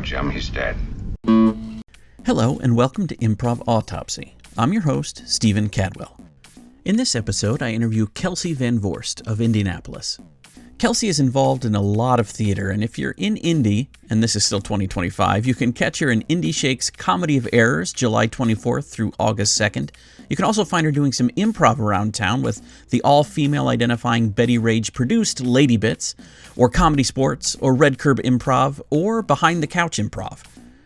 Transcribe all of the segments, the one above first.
Jim. He's dead. Hello, and welcome to Improv Autopsy. I'm your host, Stephen Cadwell. In this episode, I interview Kelsey VanVoorst of Indianapolis. Kelsey is involved in a lot of theater, and if you're in Indy, and this is still 2025, you can catch her in Indy Shake's Comedy of Errors, July 24th through August 2nd. You can also find her doing some improv around town with the all-female identifying Betty Rage-produced Lady Bits, or Comedy Sports, or Red Curb Improv, or Behind the Couch Improv.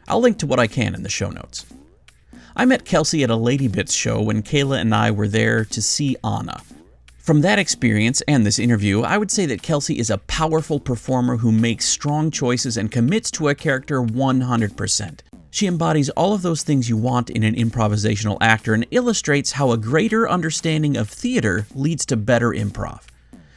I'll link to what I can in the show notes. I met Kelsey at a Lady Bits show when Kayla and I were there to see Anna. From that experience and this interview, I would say that Kelsey is a powerful performer who makes strong choices and commits to a character 100%. She embodies all of those things you want in an improvisational actor and illustrates how a greater understanding of theater leads to better improv.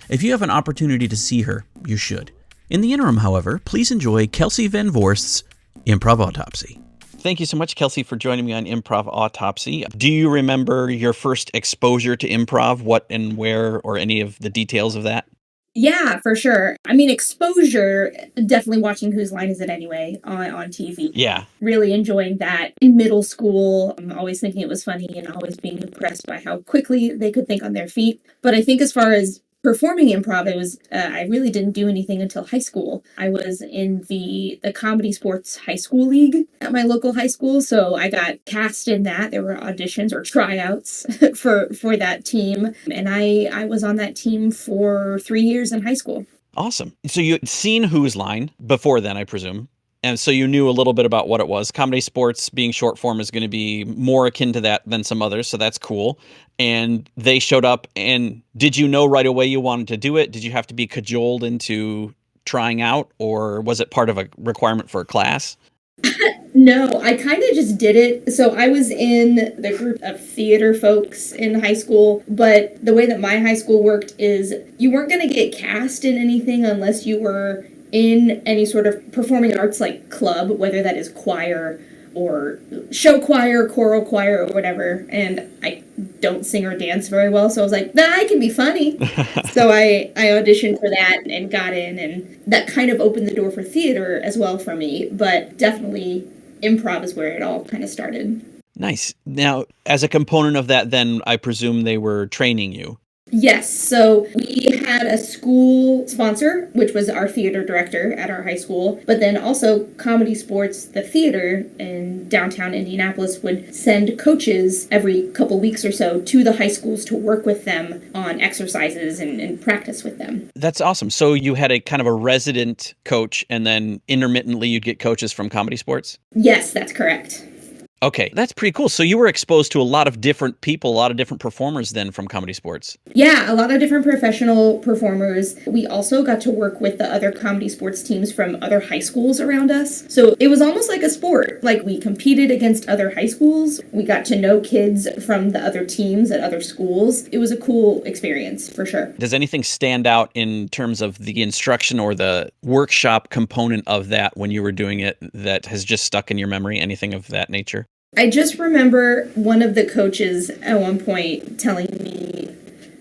If you have an opportunity to see her, you should. In the interim, however, please enjoy Kelsey VanVoorst's Improv Autopsy. Thank you so much, Kelsey, for joining me on Improv Autopsy. Do you remember your first exposure to improv, what and where, or any of the details of that? Yeah, for sure. I mean, exposure, definitely watching Whose Line Is It Anyway on TV. Yeah. Really enjoying that. In middle school, I'm always thinking it was funny and always being impressed by how quickly they could think on their feet. But I think as far as performing improv, it was I really didn't do anything until high school. I was in the Comedy Sports High School League at my local high school, so I got cast in that. There were auditions or tryouts for that team, and I was on that team for 3 years in high school. Awesome. So you'd seen Whose Line before then, I presume. And so you knew a little bit about what it was. Comedy Sports being short form is going to be more akin to that than some others, so that's cool. And they showed up, and did you know right away you wanted to do it? Did you have to be cajoled into trying out, or was it part of a requirement for a class? No, I kind of just did it. So I was in the group of theater folks in high school, but the way that my high school worked is you weren't going to get cast in anything unless you were in any sort of performing arts like club, whether that is choir or show choir, choral choir, or whatever. And I don't sing or dance very well, so I was like, nah, I can be funny. So I auditioned for that and got in, and that kind of opened the door for theater as well for me. But definitely improv is where it all kind of started. Nice. Now, as a component of that, then I presume they were training you. Yes, so we had a school sponsor, which was our theater director at our high school, but then also Comedy Sports, the theater in downtown Indianapolis, would send coaches every couple weeks or so to the high schools to work with them on exercises and practice with them. That's awesome. So you had a kind of a resident coach, and then intermittently you'd get coaches from Comedy Sports? Yes, that's correct. Okay, that's pretty cool. So you were exposed to a lot of different people, a lot of different performers then from Comedy Sports. Yeah, a lot of different professional performers. We also got to work with the other Comedy Sports teams from other high schools around us. So it was almost like a sport. Like, we competed against other high schools. We got to know kids from the other teams at other schools. It was a cool experience, for sure. Does anything stand out in terms of the instruction or the workshop component of that when you were doing it that has just stuck in your memory? Anything of that nature? I just remember one of the coaches at one point telling me,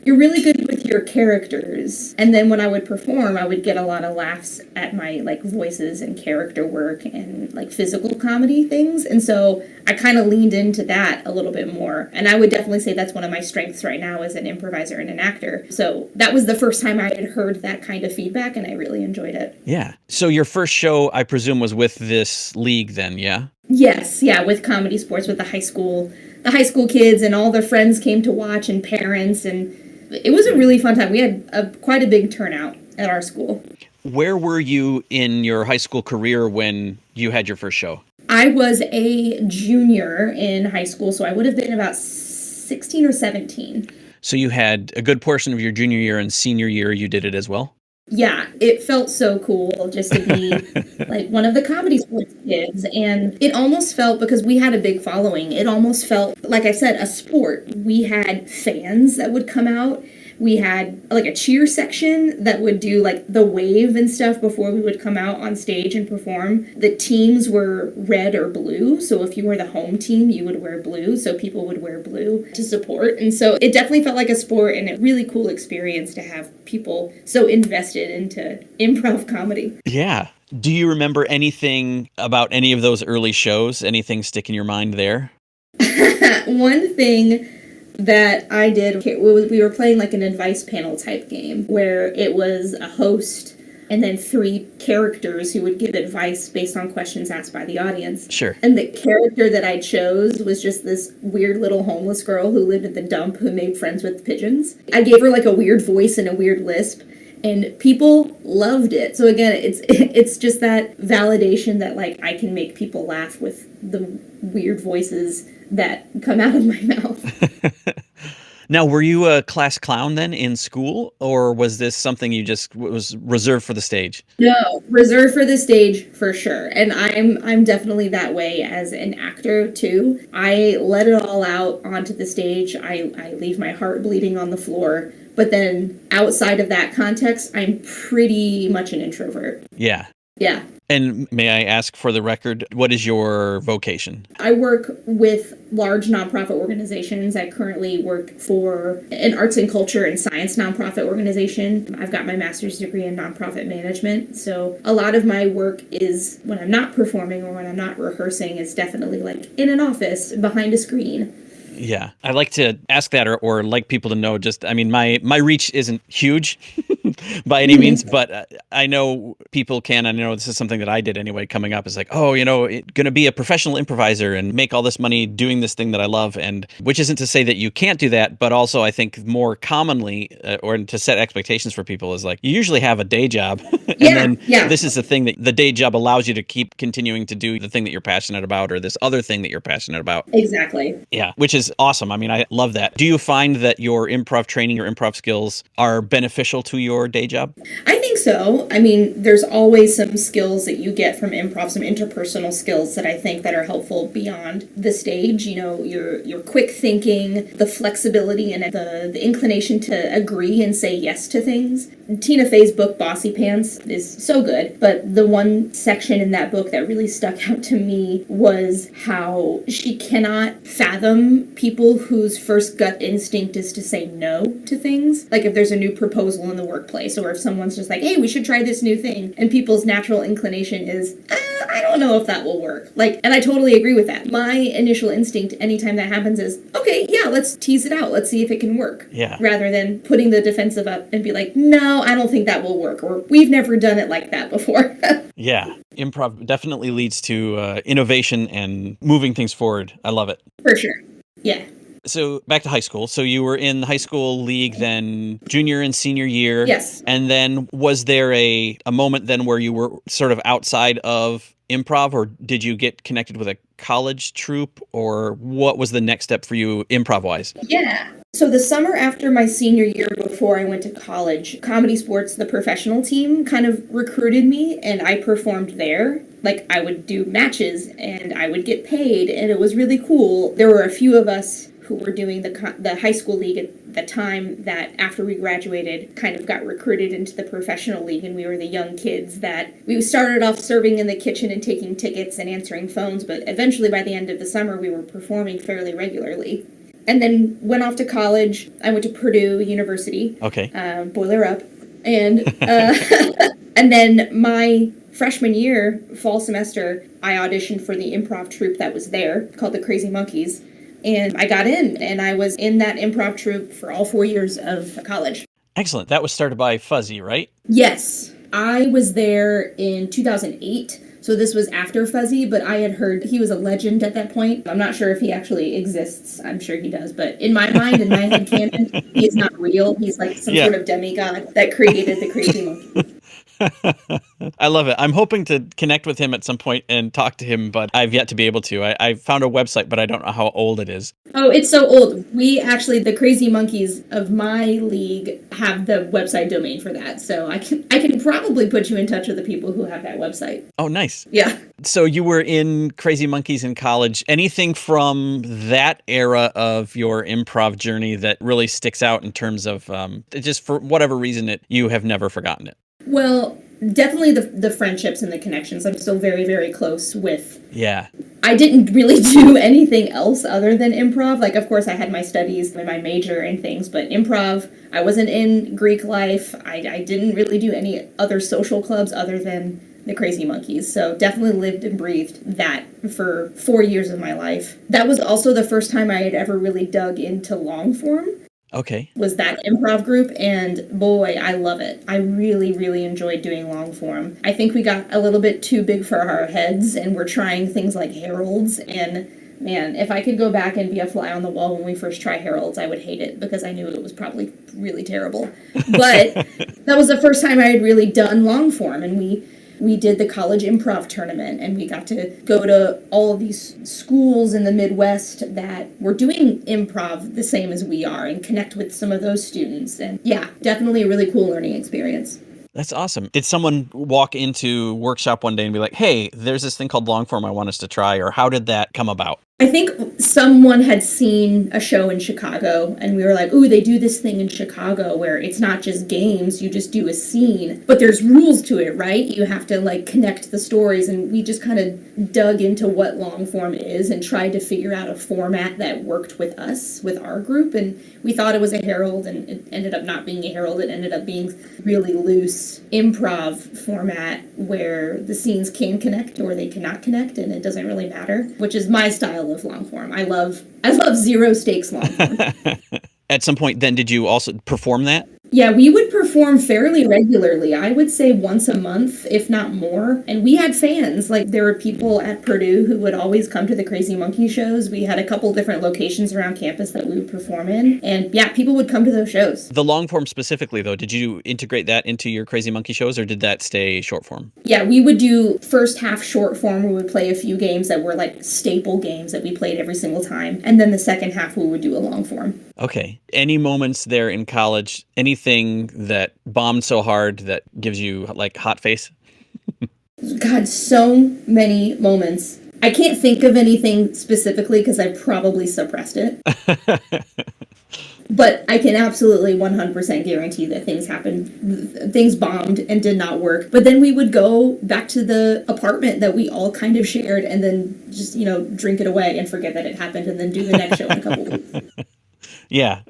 "You're really good with your characters." And then when I would perform, I would get a lot of laughs at my voices and character work and physical comedy things. And so I kind of leaned into that a little bit more. And I would definitely say that's one of my strengths right now as an improviser and an actor. So that was the first time I had heard that kind of feedback, and I really enjoyed it. Yeah. So your first show, I presume, was with this league then, yeah? Yes, yeah, with Comedy Sports, with the high school kids, and all their friends came to watch, and parents, and it was a really fun time. We had quite a big turnout at our school. Where were you in your high school career when you had your first show? I was a junior in high school, so I would have been about 16 or 17. So you had a good portion of your junior year and senior year, you did it as well? Yeah, it felt so cool just to be one of the Comedy Sports kids. And it almost felt, because we had a big following, it almost felt, like I said, a sport. We had fans that would come out. We had a cheer section that would do the wave and stuff before we would come out on stage and perform. The teams were red or blue. So if you were the home team, you would wear blue. So people would wear blue to support. And so it definitely felt like a sport and a really cool experience to have people so invested into improv comedy. Yeah. Do you remember anything about any of those early shows? Anything stick in your mind there? One thing that I did, we were playing like an advice panel type game where it was a host and then three characters who would give advice based on questions asked by the audience. Sure. And the character that I chose was just this weird little homeless girl who lived at the dump who made friends with pigeons. I gave her like a weird voice and a weird lisp, and people loved it. So again, it's just that validation that like I can make people laugh with the weird voices that come out of my mouth. Now, were you a class clown then in school, or was this something you just was reserved for the stage? No, reserved for the stage for sure. And I'm definitely that way as an actor too. I let it all out onto the stage. I leave my heart bleeding on the floor. But then outside of that context, I'm pretty much an introvert. Yeah. Yeah. And may I ask for the record, what is your vocation? I work with large nonprofit organizations. I currently work for an arts and culture and science nonprofit organization. I've got my master's degree in nonprofit management. So a lot of my work is when I'm not performing or when I'm not rehearsing, is definitely like in an office behind a screen. Yeah, I like to ask that or like people to know just, I mean, my reach isn't huge by any means, but I know people can. I know this is something that I did anyway coming up. It's like, oh, going to be a professional improviser and make all this money doing this thing that I love. And which isn't to say that you can't do that, but also I think more commonly or to set expectations for people is like, you usually have a day job. And then this is the thing that the day job allows you to keep continuing to do the thing that you're passionate about or this other thing that you're passionate about. Exactly. Yeah, which is awesome. I mean, I love that. Do you find that your improv training, your improv skills are beneficial to your day job? I think so. I mean, there's always some skills that you get from improv, some interpersonal skills that I think that are helpful beyond the stage. Your quick thinking, the flexibility and the inclination to agree and say yes to things. Tina Fey's book, Bossy Pants, is so good, but the one section in that book that really stuck out to me was how she cannot fathom people whose first gut instinct is to say no to things. Like if there's a new proposal in the workplace, or if someone's just like, hey, we should try this new thing, and people's natural inclination is, I don't know if that will work. And I totally agree with that. My initial instinct anytime that happens is, okay, yeah, let's tease it out. Let's see if it can work. Yeah. Rather than putting the defensive up and be like, no, I don't think that will work, or we've never done it like that before. Yeah. Improv definitely leads to innovation and moving things forward. I love it. For sure. Yeah. So back to high school. So you were in the high school league then junior and senior year. Yes. And then was there a moment then where you were sort of outside of improv, or did you get connected with a college troupe, or what was the next step for you improv wise? Yeah. So the summer after my senior year, before I went to college, Comedy Sports, the professional team, kind of recruited me, and I performed there. Like, I would do matches, and I would get paid, and it was really cool. There were a few of us who were doing the high school league at the time that, after we graduated, kind of got recruited into the professional league, and we were the young kids that we started off serving in the kitchen and taking tickets and answering phones, but eventually by the end of the summer we were performing fairly regularly. And then went off to college. I went to Purdue University. Okay. Boiler up. And and then my freshman year, fall semester, I auditioned for the improv troupe that was there, called the Crazy Monkeys. And I got in, and I was in that improv troupe for all 4 years of college. Excellent. That was started by Fuzzy, right? Yes. I was there in 2008. So this was after Fuzzy, but I had heard he was a legend at that point. I'm not sure if he actually exists. I'm sure he does. But in my mind, in my headcanon, he is not real. He's like some sort of demigod that created the Crazy Monkey. I love it. I'm hoping to connect with him at some point and talk to him, but I've yet to be able to. I found a website, but I don't know how old it is. Oh, it's so old. We actually, the Crazy Monkeys of my league have the website domain for that. So I can probably put you in touch with the people who have that website. Oh, nice. Yeah. So you were in Crazy Monkeys in college. Anything from that era of your improv journey that really sticks out in terms of just for whatever reason you have never forgotten it? Well, definitely the friendships and the connections. I'm still very, very close with. Yeah. I didn't really do anything else other than improv. Like, of course, I had my studies and my major and things, but improv, I wasn't in Greek life. I didn't really do any other social clubs other than the Crazy Monkeys. So definitely lived and breathed that for 4 years of my life. That was also the first time I had ever really dug into long form. Okay. Was that improv group, and boy, I love it. I really, really enjoyed doing long form. I think we got a little bit too big for our heads, and we're trying things like heralds, and man, if I could go back and be a fly on the wall when we first tried heralds, I would hate it because I knew it was probably really terrible. But that was the first time I had really done long form, and we did the college improv tournament, and we got to go to all of these schools in the Midwest that were doing improv the same as we are and connect with some of those students. And yeah, definitely a really cool learning experience. That's awesome. Did someone walk into workshop one day and be like, hey, there's this thing called long form I want us to try, or how did that come about? I think someone had seen a show in Chicago, and we were like, ooh, they do this thing in Chicago where it's not just games, you just do a scene, but there's rules to it, right? You have to like connect the stories, and we just kind of dug into what long form is and tried to figure out a format that worked with us, with our group, and we thought it was a herald, and it ended up not being a herald. It ended up being really loose improv format where the scenes can connect or they cannot connect, and it doesn't really matter, which is my style of long form. I love zero stakes long form. At some point then, did you also perform that? Yeah, we would perform fairly regularly. I would say once a month, if not more. And we had fans. Like, there were people at Purdue who would always come to the Crazy Monkey shows. We had a couple different locations around campus that we would perform in. And yeah, people would come to those shows. The long form specifically, though, did you integrate that into your Crazy Monkey shows, or did that stay short form? Yeah, we would do first half short form. We would play a few games that were like staple games that we played every single time. And then the second half, we would do a long form. Okay. Any moments there in college, anything that bombed so hard that gives you like hot face? God, so many moments. I can't think of anything specifically because I probably suppressed it. But I can absolutely 100% guarantee that things happened. Things bombed and did not work. But then we would go back to the apartment that we all kind of shared and then just, drink it away and forget that it happened and then do the next show in a couple weeks. Yeah.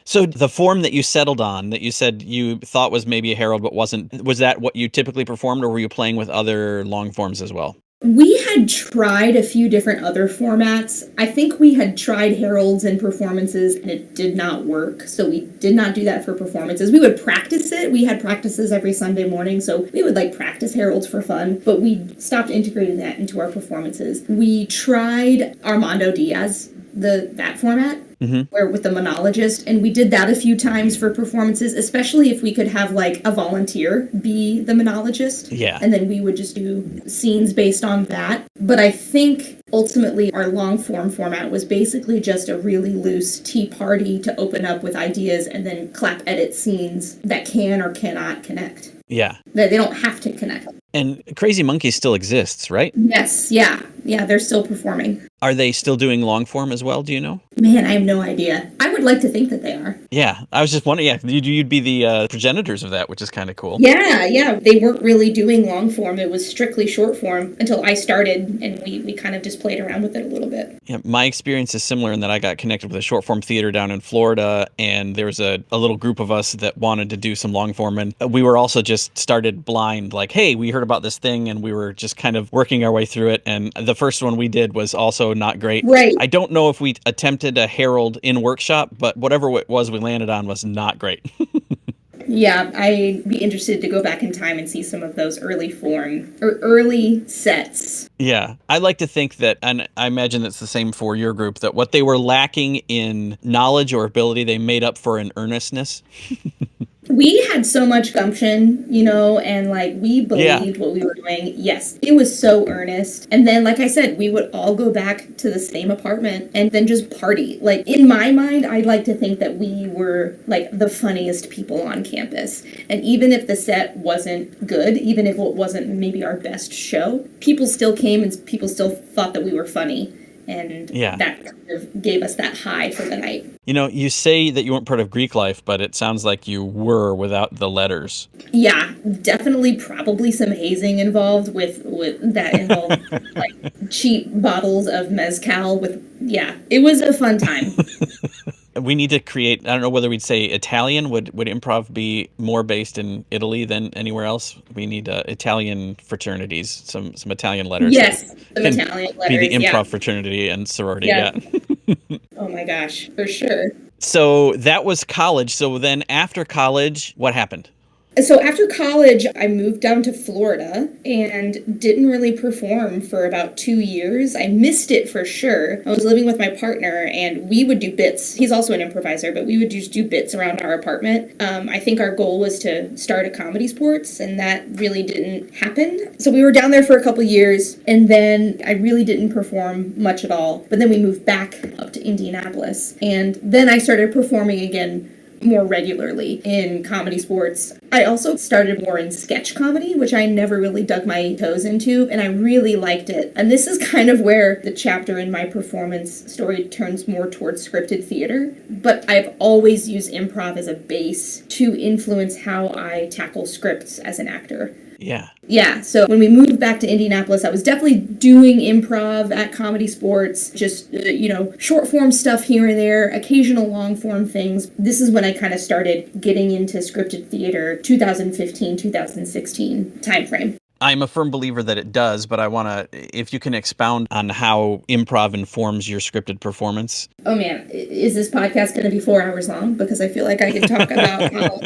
So the form that you settled on, that you said you thought was maybe a herald but wasn't, was that what you typically performed, or were you playing with other long forms as well? We had tried a few different other formats. I think we had tried heralds and performances, and it did not work. So we did not do that for performances. We would practice it. We had practices every Sunday morning, so we would practice heralds for fun, but we stopped integrating that into our performances. We tried Armando Diaz, that format. Mm-hmm. Where with the monologist, and we did that a few times for performances, especially if we could have a volunteer be the monologist. Yeah. And then we would just do scenes based on that. But I think ultimately our long form format was basically just a really loose tea party to open up with ideas and then clap edit scenes that can or cannot connect. Yeah. They don't have to connect. And Crazy Monkey still exists, right? Yes, yeah. Yeah, they're still performing. Are they still doing long form as well? Do you know? Man, I have no idea. I would like to think that they are. Yeah, I was just wondering, you'd be the progenitors of that, which is kind of cool. Yeah. They weren't really doing long form. It was strictly short form until I started, and we kind of just played around with it a little bit. Yeah, my experience is similar in that I got connected with a short form theater down in Florida, and there was a little group of us that wanted to do some long form, and we were also just started blind, like, hey, we heard about this thing, and we were just kind of working our way through it, and the first one we did was also not great. Right. I don't know if we attempted a herald in workshop, but whatever it was we landed on was not great. Yeah, I'd be interested to go back in time and see some of those early form or early sets. Yeah, I like to think that, and I imagine it's the same for your group, that what they were lacking in knowledge or ability, they made up for in earnestness. We had so much gumption, and we believed what we were doing. Yes, it was so earnest. And then, like I said, we would all go back to the same apartment and then just party. In my mind, I'd like to think that we were the funniest people on campus. And even if the set wasn't good, even if it wasn't maybe our best show, people still came and people still thought that we were funny. And that kind of gave us that high for the night. You say that you weren't part of Greek life, but it sounds like you were without the letters. Yeah, definitely probably some hazing involved with that involved cheap bottles of mezcal it was a fun time. we need to create, I don't know whether we'd say Italian. Would improv be more based in Italy than anywhere else? We need Italian fraternities, some Italian letters. Yes, some Italian letters. Be the improv fraternity and sorority. Yeah. Oh my gosh, for sure. So that was college. So then after college, what happened? So after college, I moved down to Florida and didn't really perform for about 2 years. I missed it for sure. I was living with my partner and we would do bits. He's also an improviser, but we would just do bits around our apartment. I think our goal was to start a comedy sports, and that really didn't happen. So we were down there for a couple years, and then I really didn't perform much at all. But then we moved back up to Indianapolis, and then I started performing again more regularly in comedy sports. I also started more in sketch comedy, which I never really dug my toes into, and I really liked it. And this is kind of where the chapter in my performance story turns more towards scripted theater. But I've always used improv as a base to influence how I tackle scripts as an actor. Yeah, so when we moved back to Indianapolis, I was definitely doing improv at comedy sports, just, short form stuff here and there, occasional long form things. This is when I kind of started getting into scripted theater, 2015, 2016 timeframe. I'm a firm believer that it does, but I want to, if you can expound on how improv informs your scripted performance. Oh man, is this podcast going to be 4 hours long? Because I feel like I can talk about how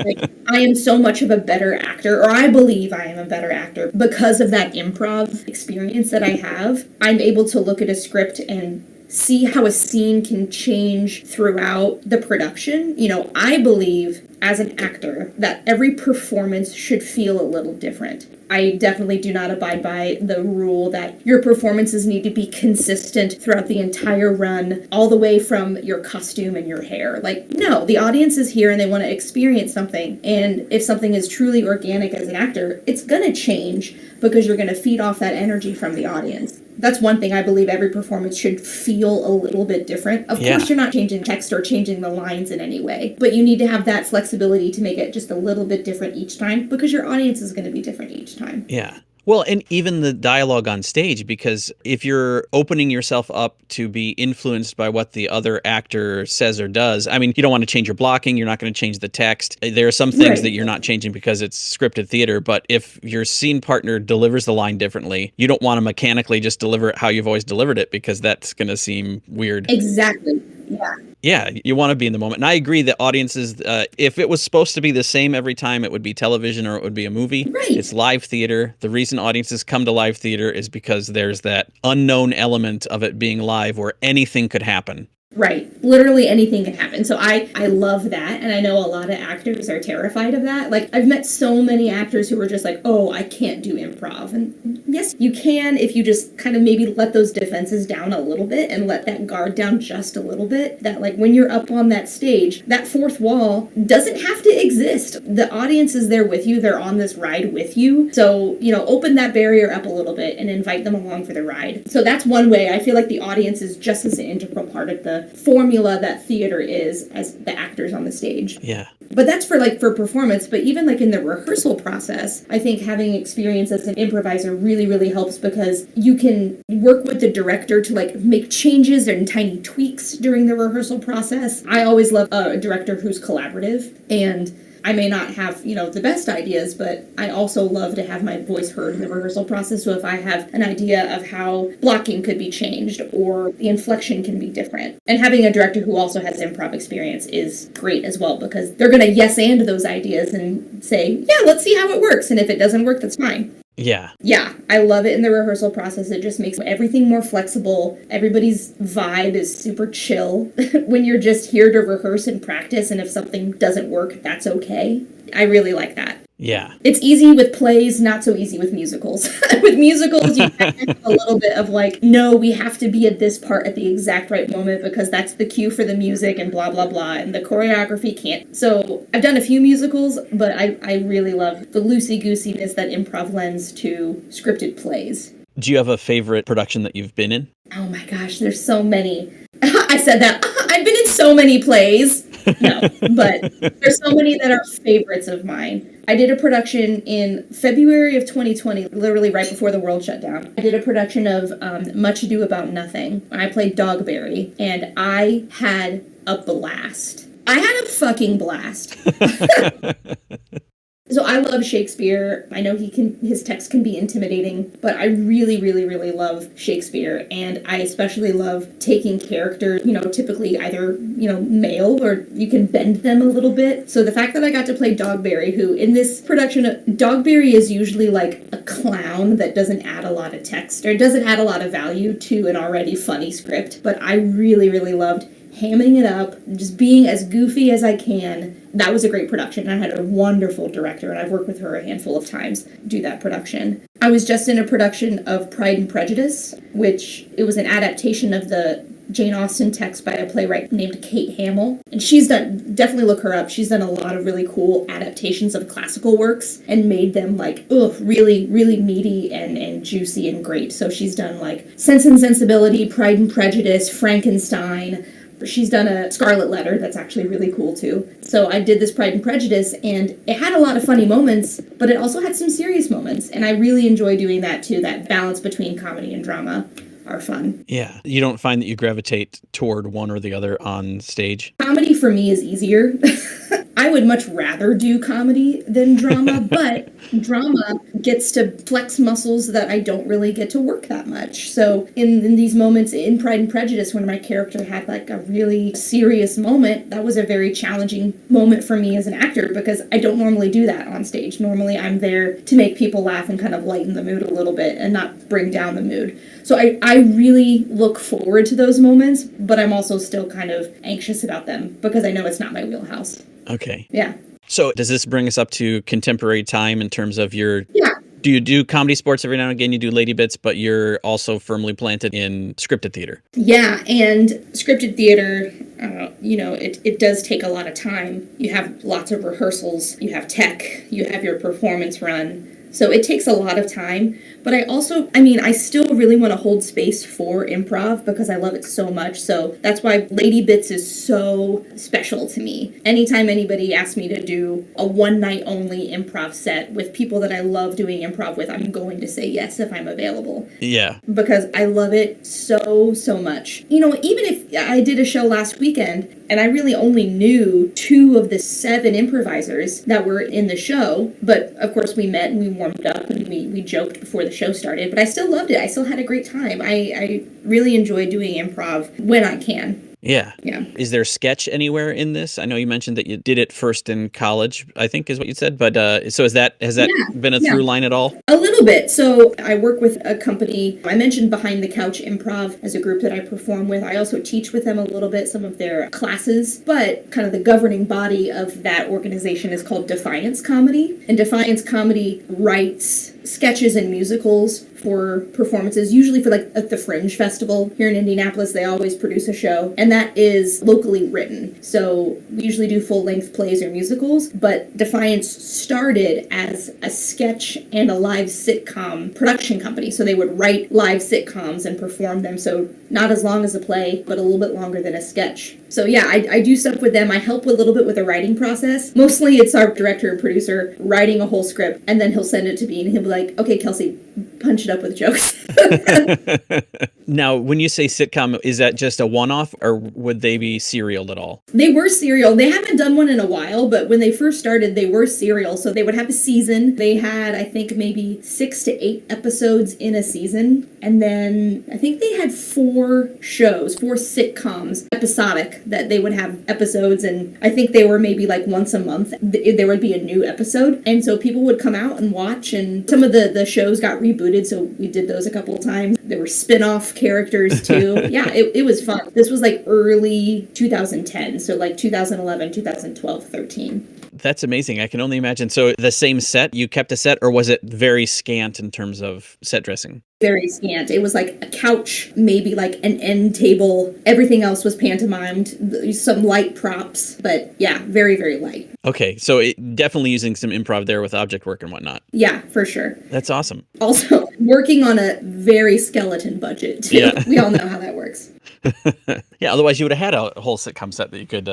I am so much of a better actor, or I believe I am a better actor because of that improv experience that I have. I'm able to look at a script and see how a scene can change throughout the production. I believe as an actor that every performance should feel a little different. I definitely do not abide by the rule that your performances need to be consistent throughout the entire run, all the way from your costume and your hair. No, the audience is here and they want to experience something. And if something is truly organic as an actor, it's going to change because you're going to feed off that energy from the audience. That's one thing I believe every performance should feel a little bit different. Of course, you're not changing text or changing the lines in any way, but you need to have that flexibility to make it just a little bit different each time because your audience is going to be different each time. Yeah. Well, and even the dialogue on stage, because if you're opening yourself up to be influenced by what the other actor says or does, I mean, you don't want to change your blocking. You're not going to change the text. There are some things that you're not changing because it's scripted theater. But if your scene partner delivers the line differently, you don't want to mechanically just deliver it how you've always delivered it, because that's going to seem weird. Exactly. Yeah, you want to be in the moment. And I agree that audiences, if it was supposed to be the same every time, it would be television or it would be a movie. Right. It's live theater. The reason audiences come to live theater is because there's that unknown element of it being live where anything could happen. Right. Literally anything can happen. So I love that. And I know a lot of actors are terrified of that. I've met so many actors who are just like, oh, I can't do improv. And yes, you can if you just kind of maybe let those defenses down a little bit and let that guard down just a little bit. That when you're up on that stage, that fourth wall doesn't have to exist. The audience is there with you. They're on this ride with you. So, open that barrier up a little bit and invite them along for the ride. So that's one way. I feel like the audience is just as an integral part of the formula that theater is as the actors on the stage. Yeah. But that's for performance. But even in the rehearsal process, I think having experience as an improviser really, really helps because you can work with the director to make changes and tiny tweaks during the rehearsal process. I always love a director who's collaborative, and I may not have, the best ideas, but I also love to have my voice heard in the rehearsal process. So if I have an idea of how blocking could be changed or the inflection can be different. And having a director who also has improv experience is great as well, because they're going to yes and those ideas and say, yeah, let's see how it works. And if it doesn't work, that's fine. Yeah. Yeah, I love it in the rehearsal process. It just makes everything more flexible. Everybody's vibe is super chill when you're just here to rehearse and practice, and if something doesn't work, that's okay. I really like that. Yeah. It's easy with plays, not so easy with musicals. With musicals, you have a little bit of no, we have to be at this part at the exact right moment because that's the cue for the music and blah, blah, blah, and the choreography can't. So I've done a few musicals, but I really love the loosey-goosiness that improv lends to scripted plays. Do you have a favorite production that you've been in? Oh my gosh, there's so many. I said that. I've been in so many plays. No, but there's so many that are favorites of mine. I did a production in February of 2020, literally right before the world shut down. I did a production of Much Ado About Nothing. I played Dogberry, and I had a blast. I had a fucking blast. So I love Shakespeare. I know his text can be intimidating, but I really, really, really love Shakespeare. And I especially love taking characters, typically either, male, or you can bend them a little bit. So the fact that I got to play Dogberry, who in this production, Dogberry is usually like a clown that doesn't add a lot of text or doesn't add a lot of value to an already funny script. But I really, really loved hamming it up, just being as goofy as I can. That was a great production. I had a wonderful director, and I've worked with her a handful of times do that production. I was just in a production of Pride and Prejudice, which it was an adaptation of the Jane Austen text by a playwright named Kate Hamill. And definitely look her up. She's done a lot of really cool adaptations of classical works and made them really, really meaty and juicy and great. So she's done Sense and Sensibility, Pride and Prejudice, Frankenstein. She's done a Scarlet Letter that's actually really cool too. So I did this Pride and Prejudice, and it had a lot of funny moments, but it also had some serious moments. And I really enjoy doing that too. That balance between comedy and drama are fun. Yeah. You don't find that you gravitate toward one or the other on stage? Comedy for me is easier. I would much rather do comedy than drama, but drama gets to flex muscles that I don't really get to work that much. So in these moments in Pride and Prejudice, when my character had a really serious moment, that was a very challenging moment for me as an actor, because I don't normally do that on stage. Normally I'm there to make people laugh and kind of lighten the mood a little bit and not bring down the mood. So I really look forward to those moments, but I'm also still kind of anxious about them because I know it's not my wheelhouse. Okay. Yeah. So does this bring us up to contemporary time in terms of your... Yeah. Do you do comedy sports every now and again? You do lady bits, but you're also firmly planted in scripted theater. Yeah, and scripted theater, it does take a lot of time. You have lots of rehearsals, you have tech, you have your performance run. So it takes a lot of time, but I still really want to hold space for improv because I love it so much. So that's why Lady Bits is so special to me. Anytime anybody asks me to do a one night only improv set with people that I love doing improv with, I'm going to say yes if I'm available. Yeah. Because I love it so, so much. Even if I did a show last weekend and I really only knew 2 of the 7 improvisers that were in the show, but of course we met and we warmed up and we joked before the show started, but I still loved it. I still had a great time. I really enjoy doing improv when I can. Yeah. Yeah. Is there sketch anywhere in this? I know you mentioned that you did it first in college, I think is what you said, but so has that been a through line at all? A little bit. So I work with a company. I mentioned Behind the Couch Improv as a group that I perform with. I also teach with them a little bit, some of their classes, but kind of the governing body of that organization is called Defiance Comedy. And Defiance Comedy writes sketches and musicals for performances, usually for at the Fringe Festival here in Indianapolis. They always produce a show, and that is locally written. So we usually do full-length plays or musicals, but Defiance started as a sketch and a live sitcom production company. So they would write live sitcoms and perform them, so not as long as a play, but a little bit longer than a sketch. So yeah, I do stuff with them. I help a little bit with the writing process. Mostly it's our director and producer writing a whole script, and then he'll send it to me, and he'll be like, okay, Kelsey, punch it up with jokes. Now, when you say sitcom, is that just a one-off, or would they be serial at all? They were serial. They haven't done one in a while, but when they first started, they were serial. So they would have a season. They had, I think, maybe 6 to 8 episodes in a season. And then I think they had 4 sitcoms, episodic, that they would have episodes. And I think they were maybe once a month, there would be a new episode. And so people would come out and watch. And some of the shows got rebooted, so we did those a couple of times. There were spin-off characters too. Yeah, it was fun. This was early 2010, so 2011, 2012, 13. That's amazing. I can only imagine. So the same set, you kept a set, or was it very scant in terms of set dressing? Very scant. It was a couch, maybe an end table. Everything else was pantomimed, some light props, but yeah, very, very light. Okay, so definitely using some improv there with object work and whatnot. Yeah, for sure. That's awesome. Also, working on a very skeleton budget, too. Yeah. We all know how that works. Yeah, otherwise you would have had a whole sitcom set that you could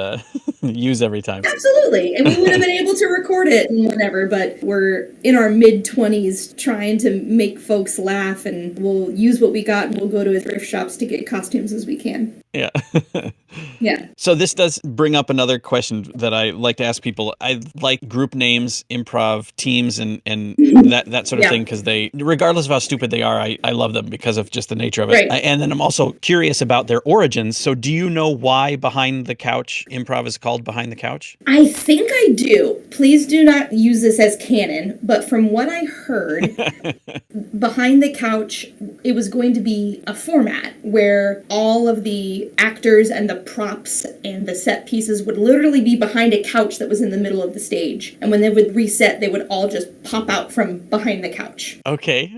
use every time. Absolutely. And we would have been able to record it and whatever, but we're in our mid-20s trying to make folks laugh, and we'll use what we got and we'll go to as thrift shops to get costumes as we can. Yeah. Yeah. So this does bring up another question that I like to ask people. I like group names, improv teams, and that sort of Yeah. thing, because they, regardless of how stupid they are, I love them because of just the nature of it. Right. And then I'm also curious about their origins. So do you know why Behind the Couch improv is called Behind the Couch? I think I do. Please do not use this as canon, but from what I heard, Behind the Couch, it was going to be a format where all of the actors and the props and the set pieces would literally be behind a couch that was in the middle of the stage. And when they would reset, they would all just pop out from behind the couch. Okay.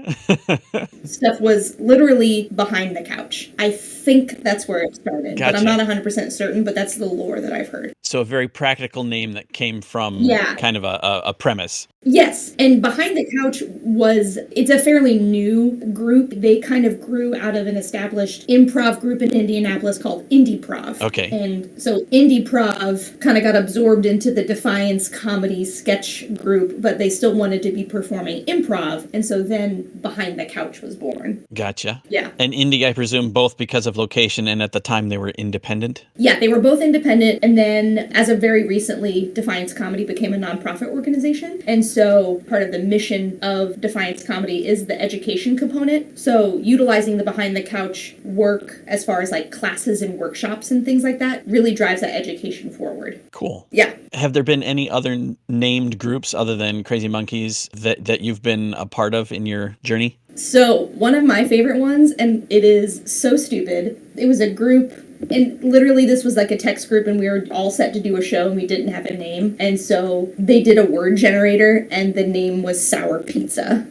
Stuff was literally behind the couch. I think that's where it started, Gotcha. but I'm not 100% certain, but that's the lore that I've heard. So a very practical name that came from kind of a premise. Yes, and Behind the Couch it's a fairly new group. They kind of grew out of an established improv group in Indianapolis called Indie-Prov. Okay. And so Indie-Prov kind of got absorbed into the Defiance comedy sketch group, but they still wanted to be performing improv, and so then Behind the Couch was born. Gotcha. Yeah. And indie, I presume, both because of location and at the time they were independent? Yeah, they were both independent, and then as of very recently, Defiance Comedy became a nonprofit organization, and so part of the mission of Defiance Comedy is the education component. So utilizing the Behind the Couch work as far as like classes and workshops and things like that really drives that education forward. Cool. Yeah. Have there been any other named groups other than Crazy Monkeys that you've been a part of in your journey? So one of my favorite ones, and it is so stupid, it was a group, and literally this was like a text group, and we were all set to do a show and we didn't have a name, and so they did a word generator and the name was Sour Pizza.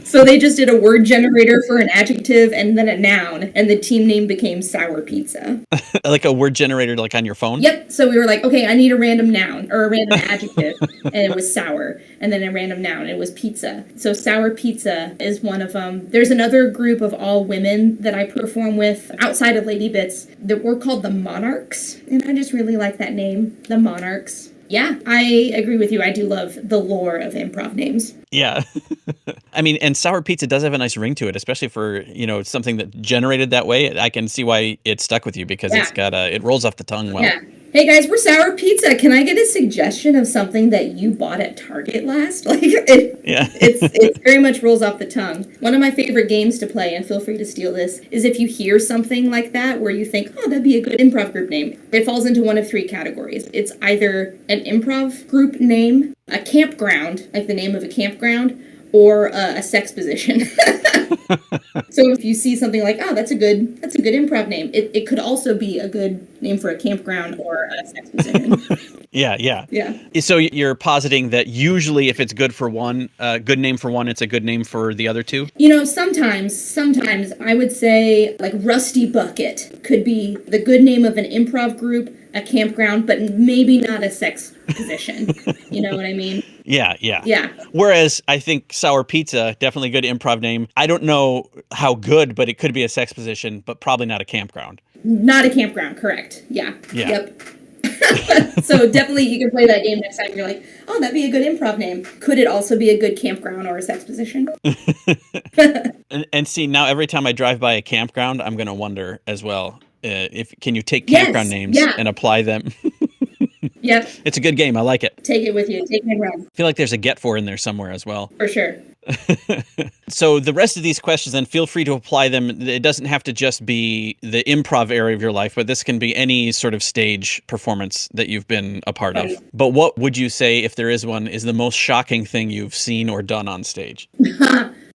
So they just did a word generator for an adjective and then a noun, and the team name became Sour Pizza. Like a word generator, like on your phone? Yep. So we were like, okay, I need a random noun or a random adjective, and it was sour, and then a random noun, and it was pizza. So Sour Pizza is one of them. There's another group of all women that I perform with outside of Lady Bits that we're called the Monarchs, and I just really like that name, the Monarchs. Yeah, I agree with you. I do love the lore of improv names. Yeah. I mean, and Sour Pizza does have a nice ring to it, especially for, something that generated that way. I can see why it stuck with you because it's got it rolls off the tongue well. Yeah. Hey guys, we're Sour Pizza. Can I get a suggestion of something that you bought at Target last? It very much rolls off the tongue. One of my favorite games to play, and feel free to steal this, is if you hear something like that where you think, oh, that'd be a good improv group name. It falls into one of three categories. It's either an improv group name, a campground, like the name of a campground, or a sex position. So if you see something like, oh, that's a good improv name, it could also be a good name for a campground or a sex position. Yeah. Yeah. So you're positing that usually if it's good for one, good name for one, it's a good name for the other two? Sometimes I would say like Rusty Bucket could be the good name of an improv group, a campground, but maybe not a sex position. You know what I mean? Yeah. Whereas I think Sour Pizza, definitely a good improv name. I don't know how good, but it could be a sex position, but probably not a campground. Not a campground, correct. Yeah. Yep. So definitely you can play that game next time. You're like, oh, that'd be a good improv name. Could it also be a good campground or a sex position? and see, now every time I drive by a campground, I'm going to wonder as well, can you take campground names and apply them? Yep. It's a good game. I like it. Take it with you. Take it and run. I feel like there's a get for in there somewhere as well. For sure. So the rest of these questions, then feel free to apply them. It doesn't have to just be the improv area of your life, but this can be any sort of stage performance that you've been a part of. But what would you say, if there is one, is the most shocking thing you've seen or done on stage?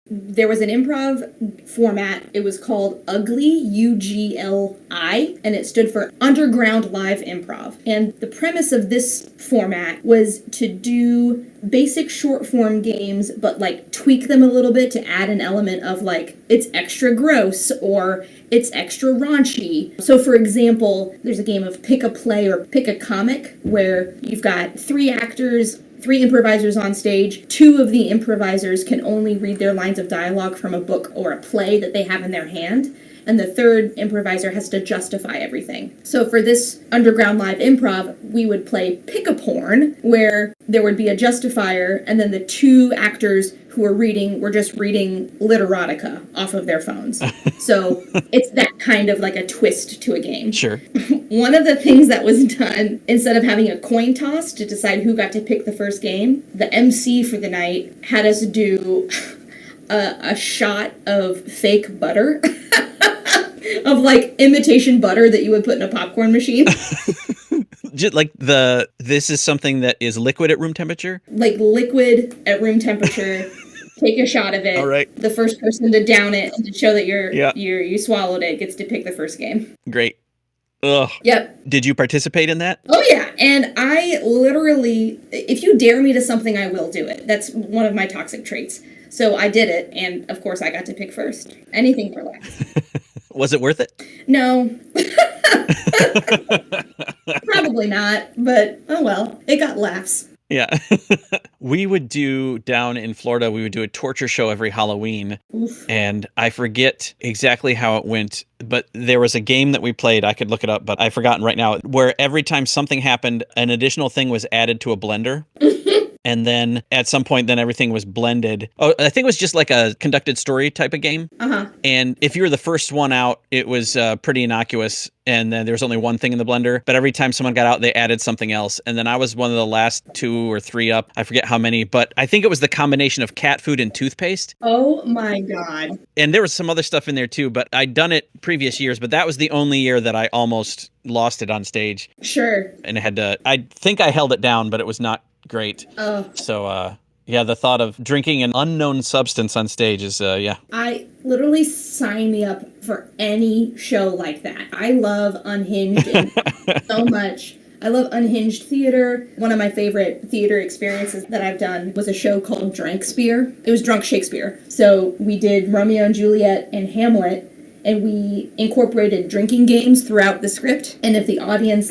There was an improv format. It was called Ugly, UGLI, and it stood for Underground Live Improv. And the premise of this format was to do basic short form games, but like tweak them a little bit to add an element of like, it's extra gross or it's extra raunchy. So for example, there's a game of pick a play or pick a comic where you've got three improvisers on stage. Two of the improvisers can only read their lines of dialogue from a book or a play that they have in their hand. and the third improviser has to justify everything. So for this underground live improv, we would play Pick-a-Porn, where there would be a justifier, and then the two actors who were just reading literotica off of their phones. So it's that kind of like a twist to a game. Sure. One of the things that was done, instead of having a coin toss to decide who got to pick the first game, the MC for the night had us do a shot of fake butter. Of like imitation butter that you would put in a popcorn machine. Just like this is something that is liquid at room temperature? Like liquid at room temperature. Take a shot of it. All right. The first person to down it and to show that you swallowed it gets to pick the first game. Great. Ugh. Yep. Did you participate in that? Oh yeah, and I literally, if you dare me to something, I will do it. That's one of my toxic traits. So I did it, and of course I got to pick first. Anything for laughs. Was it worth it? No. Probably not, but oh well, it got laughs. Yeah. We would do down in Florida, we would do a torture show every Halloween. Oof. And I forget exactly how it went, but there was a game that we played. I could look it up, but I've forgotten right now, where every time something happened, an additional thing was added to a blender. And then at some point, then everything was blended. Oh, I think it was just like a conducted story type of game. Uh-huh. And if you were the first one out, it was pretty innocuous. And then there was only one thing in the blender. But every time someone got out, they added something else. And then I was one of the last 2 or 3 up. I forget how many, but I think it was the combination of cat food and toothpaste. Oh my God. And there was some other stuff in there too, but I'd done it previous years. But that was the only year that I almost lost it on stage. Sure. And I think I held it down, but it was not great. Oh. So, yeah, the thought of drinking an unknown substance on stage is, yeah. I literally sign me up for any show like that. I love Unhinged so much. I love Unhinged theater. One of my favorite theater experiences that I've done was a show called Drankspeare. It was Drunk Shakespeare. So we did Romeo and Juliet and Hamlet, and we incorporated drinking games throughout the script. And if the audience,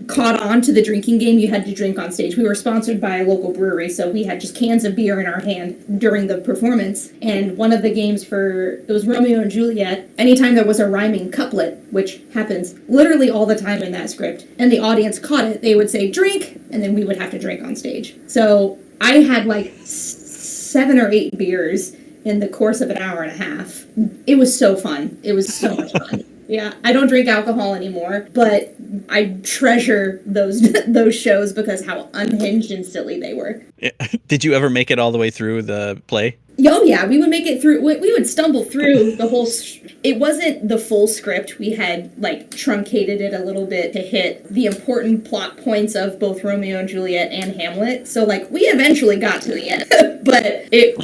caught on to the drinking game, you had to drink on stage. We were sponsored by a local brewery, so we had just cans of beer in our hand during the performance. And one of the games it was Romeo and Juliet. Anytime there was a rhyming couplet, which happens literally all the time in that script, and the audience caught it, they would say, "Drink," and then we would have to drink on stage. So I had 7 or 8 beers in the course of an hour and a half. It was so fun. It was so much fun. Yeah, I don't drink alcohol anymore, but I treasure those shows because how unhinged and silly they were. Did you ever make it all the way through the play? Oh yeah, we would make it through. We would stumble through the whole. It wasn't the full script. We had truncated it a little bit to hit the important plot points of both Romeo and Juliet and Hamlet. So we eventually got to the end, but it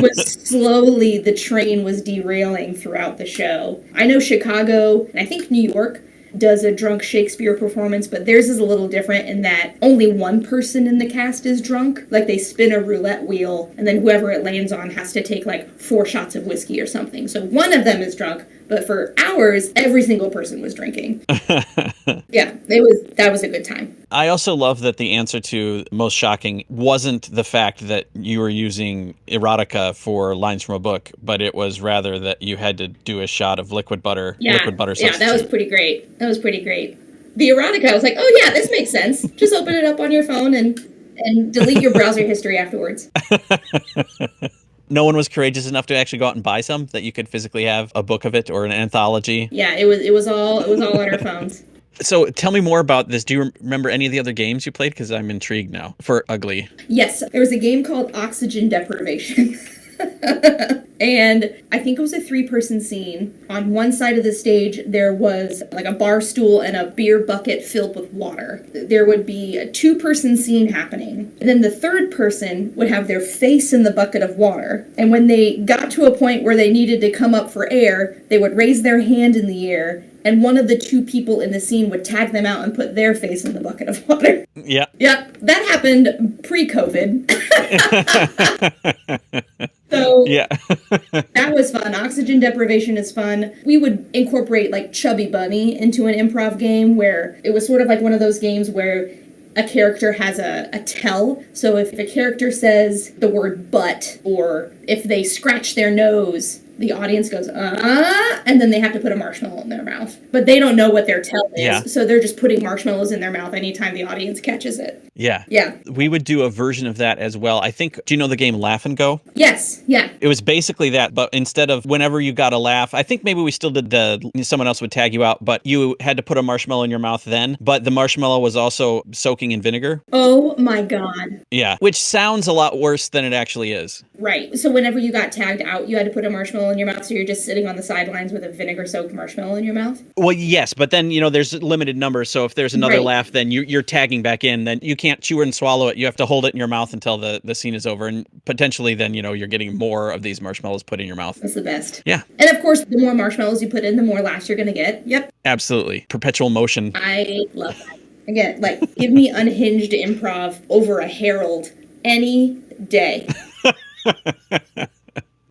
was slowly, the train was derailing throughout the show. I know Chicago and I think New York does a drunk Shakespeare performance, but theirs is a little different in that only one person in the cast is drunk. They spin a roulette wheel, and then whoever it lands on has to take 4 shots of whiskey or something. So one of them is drunk, but for hours, every single person was drinking. Yeah, that was a good time. I also love that the answer to most shocking wasn't the fact that you were using erotica for lines from a book, but it was rather that you had to do a shot of liquid butter. Yeah, liquid butter substitute. Yeah, that was pretty great. The erotica, I was like, oh yeah, this makes sense. Just open it up on your phone and delete your browser history afterwards. No one was courageous enough to actually go out and buy some, that you could physically have a book of it or an anthology. Yeah, it was all on our phones. So tell me more about this. Do you remember any of the other games you played? Because I'm intrigued now for Ugly. Yes, there was a game called Oxygen Deprivation. And I think it was a 3-person scene. On one side of the stage, there was a bar stool and a beer bucket filled with water. There would be a 2-person scene happening. And then the third person would have their face in the bucket of water. And when they got to a point where they needed to come up for air, they would raise their hand in the air, and one of the 2 people in the scene would tag them out and put their face in the bucket of water. Yeah. Yep, that happened pre-COVID. So yeah. that was fun. Oxygen Deprivation is fun. We would incorporate Chubby Bunny into an improv game where it was sort of one of those games where a character has a tell. So if a character says the word butt, or if they scratch their nose, the audience goes, and then they have to put a marshmallow in their mouth. But they don't know what their tell is, Yeah. so they're just putting marshmallows in their mouth anytime the audience catches it. Yeah. Yeah. We would do a version of that as well. I think, do you know the game Laugh and Go? Yes. Yeah. It was basically that, but instead of whenever you got a laugh, I think maybe we still did someone else would tag you out, but you had to put a marshmallow in your mouth then, but the marshmallow was also soaking in vinegar. Oh my God. Yeah, which sounds a lot worse than it actually is. Right. So whenever you got tagged out, you had to put a marshmallow in your mouth, so you're just sitting on the sidelines with a vinegar-soaked marshmallow in your mouth? Well, yes, but then, there's limited numbers, so if there's another Right. laugh, then you're tagging back in, then you can't chew and swallow it. You have to hold it in your mouth until the scene is over, and potentially then, you're getting more of these marshmallows put in your mouth. That's the best. Yeah. And of course, the more marshmallows you put in, the more laughs you're going to get. Yep. Absolutely. Perpetual motion. I love that. Again, give me unhinged improv over a Herald any day.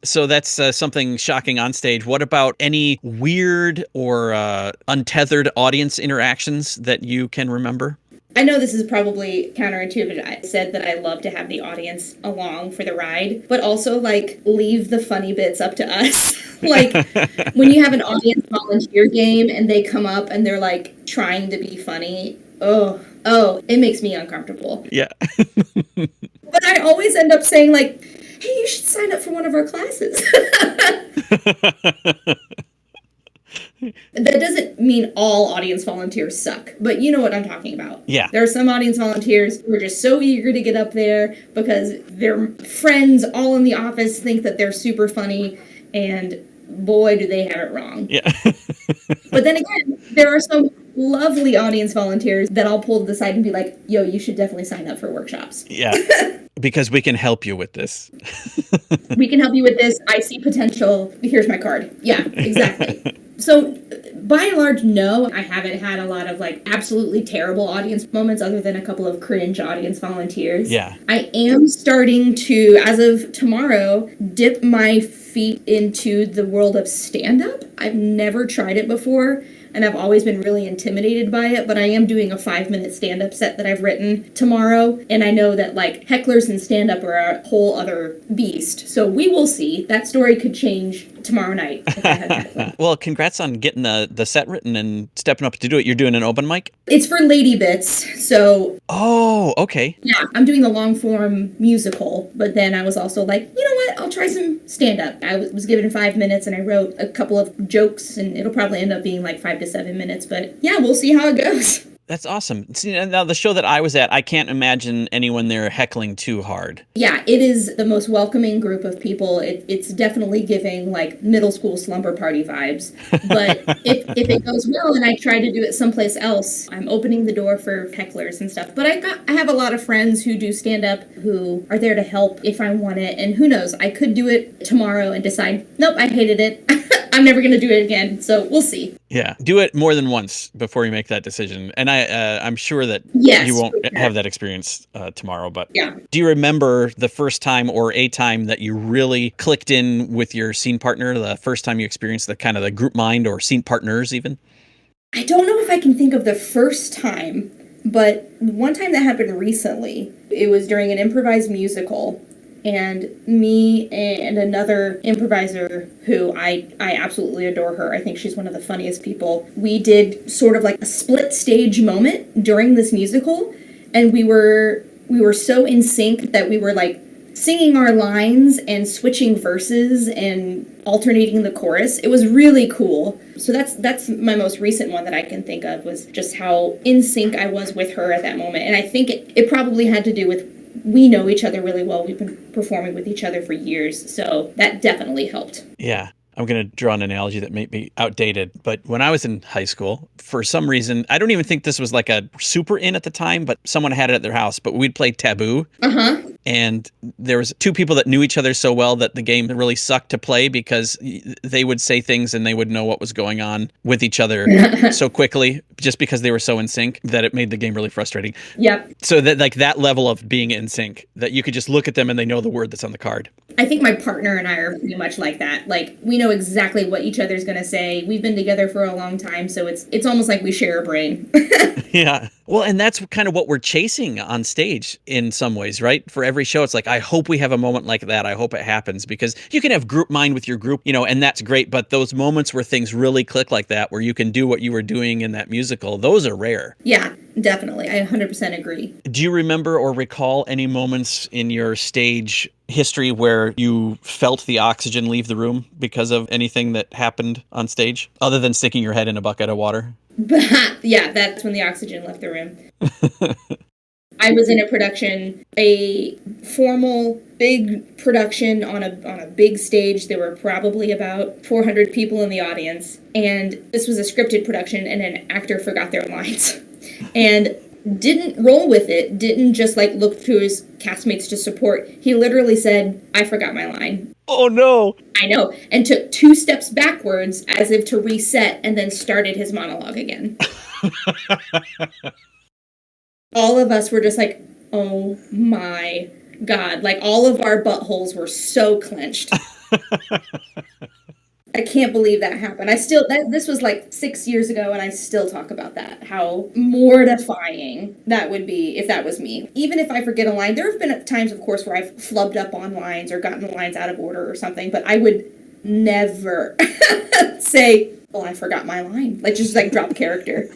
So that's something shocking on stage. What about any weird or untethered audience interactions that you can remember? I know this is probably counterintuitive. I said that I love to have the audience along for the ride, but also leave the funny bits up to us. When you have an audience volunteer game and they come up and they're trying to be funny. Oh, it makes me uncomfortable. Yeah. But I always end up saying hey, you should sign up for one of our classes. That doesn't mean all audience volunteers suck, but you know what I'm talking about. Yeah. There are some audience volunteers who are just so eager to get up there because their friends all in the office think that they're super funny, and boy, do they have it wrong. Yeah. But then again, there are some lovely audience volunteers that I'll pull to the side and be like, yo, you should definitely sign up for workshops. Yeah. Because we can help you with this. We can help you with this. I see potential. Here's my card. Yeah, exactly. So by and large, no, I haven't had a lot of absolutely terrible audience moments other than a couple of cringe audience volunteers. Yeah. I am starting to, as of tomorrow, dip my feet into the world of stand-up. I've never tried it before, and I've always been really intimidated by it, but I am doing a 5-minute stand-up set that I've written tomorrow, and I know that hecklers and stand-up are a whole other beast. So we will see. That story could change tomorrow night if I have that fun. Well, congrats on getting the set written and stepping up to do it. You're doing an open mic? It's for Lady Bits, so... Oh, okay. Yeah, I'm doing the long-form musical, but then I was also you know what, I'll try some stand-up. I was given 5 minutes, and I wrote a couple of jokes, and it'll probably end up being 5 to 7 minutes, but yeah, we'll see how it goes. That's awesome. See, now the show that I was at, I can't imagine anyone there heckling too hard. Yeah, it is the most welcoming group of people. It's definitely giving middle school slumber party vibes. But if it goes well and I try to do it someplace else, I'm opening the door for hecklers and stuff. But I have a lot of friends who do stand up who are there to help if I want it. And who knows, I could do it tomorrow and decide, nope, I hated it. I'm never going to do it again. So we'll see. Yeah, do it more than once before you make that decision. And I'm sure that Yes, you won't for sure. have that experience tomorrow. But Yeah. do you remember the first time or a time that you really clicked in with your scene partner? The first time you experienced the kind of the group mind or scene partners even? I don't know if I can think of the first time, but one time that happened recently, it was during an improvised musical. And me and another improviser who I absolutely adore her. I think she's one of the funniest people. We did sort of a split stage moment during this musical. And we were so in sync that we were singing our lines and switching verses and alternating the chorus. It was really cool. So that's my most recent one that I can think of, was just how in sync I was with her at that moment. And I think it probably had to do with we know each other really well. We've been performing with each other for years, so that definitely helped. Yeah. I'm going to draw an analogy that may be outdated, but when I was in high school, for some reason, I don't even think this was a super in at the time, but someone had it at their house, but we'd play Taboo. Uh-huh. And there was 2 people that knew each other so well that the game really sucked to play because they would say things and they would know what was going on with each other so quickly, just because they were so in sync, that it made the game really frustrating. Yep. So that that level of being in sync, that you could just look at them and they know the word that's on the card. I think my partner and I are pretty much like that. We know exactly what each other's going to say. We've been together for a long time, so it's almost like we share a brain. Yeah. Well, and that's kind of what we're chasing on stage in some ways, right? For every show, it's like, I hope we have a moment like that. I hope it happens, because you can have group mind with your group, and that's great. But those moments where things really click like that, where you can do what you were doing in that musical, those are rare. Yeah, definitely. I 100% agree. Do you remember or recall any moments in your stage history where you felt the oxygen leave the room because of anything that happened on stage, other than sticking your head in a bucket of water? Yeah, that's when the oxygen left the room. I was in a production, a formal big production on a big stage. There were probably about 400 people in the audience, and this was a scripted production, and an actor forgot their lines and didn't roll with it, didn't just like look to his castmates to support. He literally said, "I forgot my line." Oh no. I know, and took 2 steps backwards as if to reset, and then started his monologue again. All of us were just like, oh my God. Like, all of our buttholes were so clenched. I can't believe that happened. This was like 6 years ago, and I still talk about that. How mortifying that would be if that was me. Even if I forget a line, there have been times, of course, where I've flubbed up on lines or gotten the lines out of order or something, but I would never say, oh, I forgot my line. Like, just like drop character.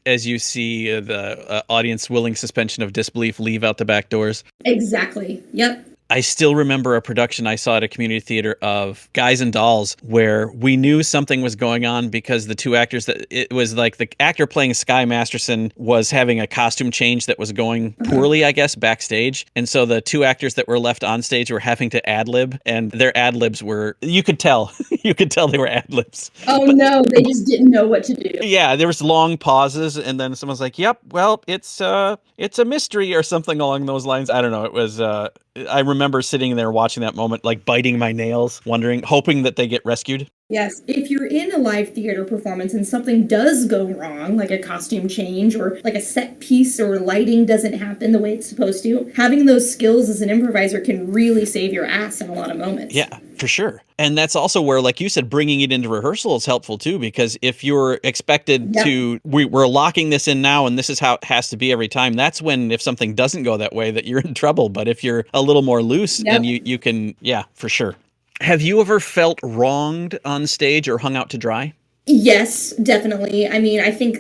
As you see the audience willing suspension of disbelief leave out the back doors. Exactly. Yep. I still remember a production I saw at a community theater of Guys and Dolls, where we knew something was going on because the 2 actors it was like the actor playing Sky Masterson was having a costume change that was going poorly, I guess, backstage. And so the 2 actors that were left on stage were having to ad-lib, and their ad-libs were, you could tell they were ad-libs. Oh, no, they just didn't know what to do. Yeah, there was long pauses, and then someone's like, yep, well, it's a mystery or something along those lines. I don't know. It was, I remember sitting there watching that moment, like biting my nails, wondering, hoping that they get rescued. Yes, if you're in a live theater performance and something does go wrong, like a costume change or like a set piece or lighting doesn't happen the way it's supposed to, having those skills as an improviser can really save your ass in a lot of moments. Yeah, for sure. And that's also where, like you said, bringing it into rehearsal is helpful too, because if you're expected to, we're locking this in now and this is how it has to be every time, that's when, if something doesn't go that way, that you're in trouble. But if you're a little more loose, then you can, yeah, for sure. Have you ever felt wronged on stage or hung out to dry? Yes, definitely. I mean, I think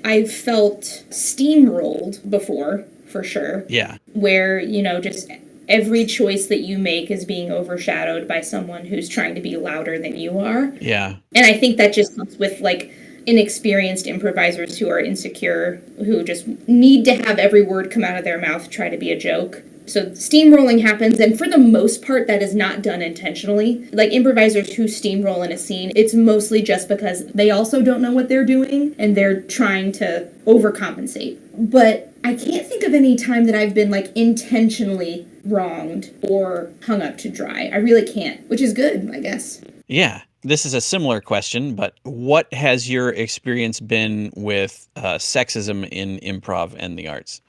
I've felt steamrolled before, for sure. Yeah. Where, just every choice that you make is being overshadowed by someone who's trying to be louder than you are. Yeah. And I think that just comes with, like, inexperienced improvisers who are insecure, who just need to have every word come out of their mouth try to be a joke. So steamrolling happens, and for the most part, that is not done intentionally. Like, improvisers who steamroll in a scene, it's mostly just because they also don't know what they're doing, and they're trying to overcompensate. But I can't think of any time that I've been, like, intentionally wronged or hung up to dry. I really can't, which is good, I guess. Yeah. This is a similar question, but what has your experience been with sexism in improv and the arts?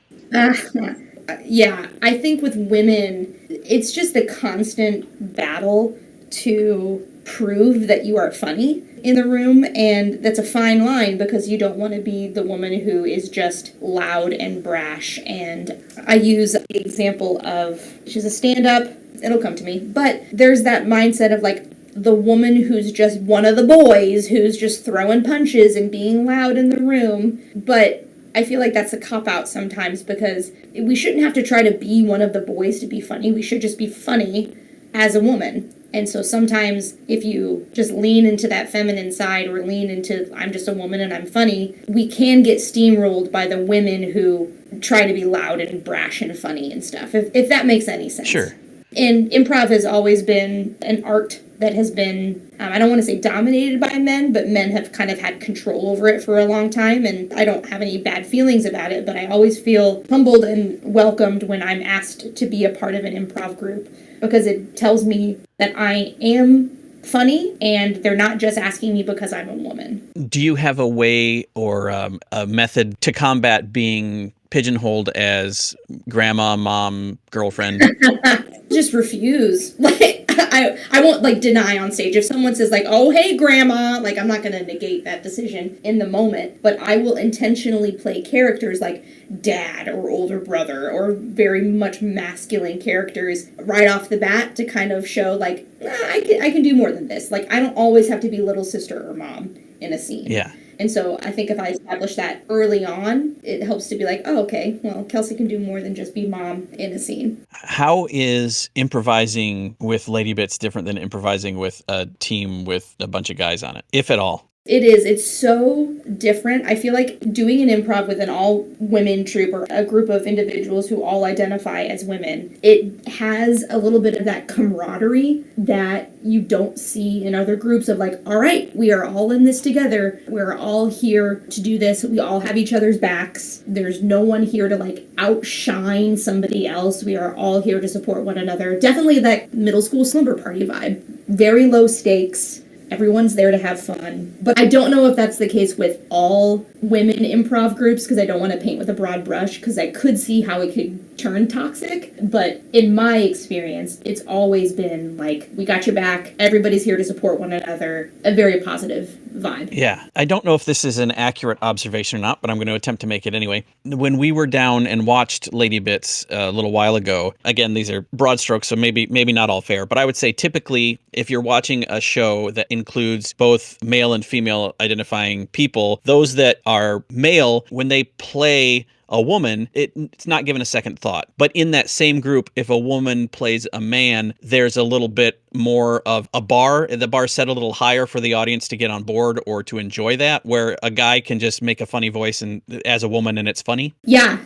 Yeah, I think with women, it's just a constant battle to prove that you are funny in the room, and that's a fine line because you don't want to be the woman who is just loud and brash. And I use the example of, she's a stand-up, it'll come to me, but there's that mindset of like the woman who's just one of the boys who's just throwing punches and being loud in the room, but I feel like that's a cop-out sometimes because we shouldn't have to try to be one of the boys to be funny. We should just be funny as a woman. And so sometimes if you just lean into that feminine side or lean into I'm just a woman and I'm funny, we can get steamrolled by the women who try to be loud and brash and funny and stuff, if that makes any sense. Sure. And improv has always been an art that has been, I don't want to say dominated by men, but men have kind of had control over it for a long time, and I don't have any bad feelings about it, but I always feel humbled and welcomed when I'm asked to be a part of an improv group, because it tells me that I am funny, and they're not just asking me because I'm a woman. Do you have a way or a method to combat being pigeonholed as grandma, mom, girlfriend? Just refuse. Like, I won't like deny on stage if someone says like, oh hey grandma, like I'm not going to negate that decision in the moment, but I will intentionally play characters like dad or older brother or very much masculine characters right off the bat to kind of show like, I can do more than this. Like I don't always have to be little sister or mom in a scene. Yeah. And so I think if I establish that early on, it helps to be like, oh, okay, well, Kelsey can do more than just be mom in a scene. How is improvising with Lady Bits different than improvising with a team with a bunch of guys on it, if at all? It is. It's so different. I feel like doing an improv with an all-women troupe or a group of individuals who all identify as women, it has a little bit of that camaraderie that you don't see in other groups of like, all right, we are all in this together. We're all here to do this. We all have each other's backs. There's no one here to like outshine somebody else. We are all here to support one another. Definitely that middle school slumber party vibe. Very low stakes. Everyone's there to have fun. But I don't know if that's the case with all women improv groups because I don't want to paint with a broad brush because I could see how it could turn toxic. But in my experience, it's always been like, we got your back. Everybody's here to support one another. A very positive vibe. Yeah. I don't know if this is an accurate observation or not, but I'm going to attempt to make it anyway. When we were down and watched Lady Bits a little while ago, again, these are broad strokes, so maybe not all fair, but I would say typically if you're watching a show that includes both male and female identifying people, those that are male, when they play a woman, it's not given a second thought. But in that same group, if a woman plays a man, there's a little bit more of the bar set a little higher for the audience to get on board or to enjoy that, where a guy can just make a funny voice and as a woman and it's funny. Yeah.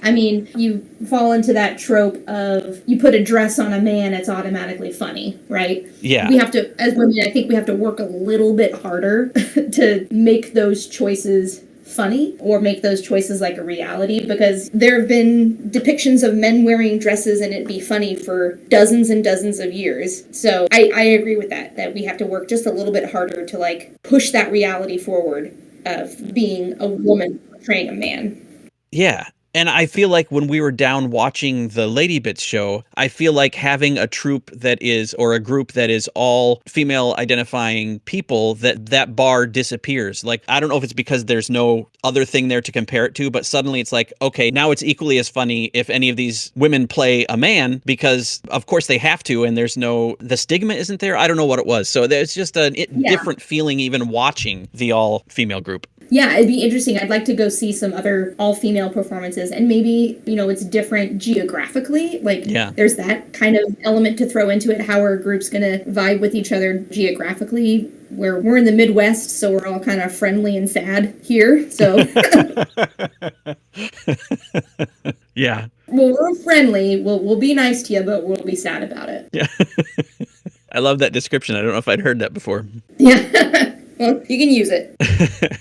I mean, you fall into that trope of you put a dress on a man, it's automatically funny, right? Yeah. We have to, as women, I think we have to work a little bit harder to make those choices funny or make those choices like a reality, because there have been depictions of men wearing dresses and it be funny for dozens and dozens of years. So I agree with that we have to work just a little bit harder to like push that reality forward of being a woman portraying a man. Yeah. And I feel like when we were down watching the Lady Bits show, I feel like having a troupe that is, or a group that is all female identifying people, that bar disappears. Like, I don't know if it's because there's no other thing there to compare it to, but suddenly it's like, okay, now it's equally as funny if any of these women play a man, because of course they have to, and the stigma isn't there. I don't know what it was. So there's just a different feeling even watching the all female group. Yeah, it'd be interesting. I'd like to go see some other all-female performances, and maybe, it's different geographically. Like, There's that kind of element to throw into it. How are groups going to vibe with each other geographically? Where we're in the Midwest, so we're all kind of friendly and sad here. So, yeah. Well, we're friendly. We'll be nice to you, but we'll be sad about it. Yeah. I love that description. I don't know if I'd heard that before. Yeah. Well, you can use it.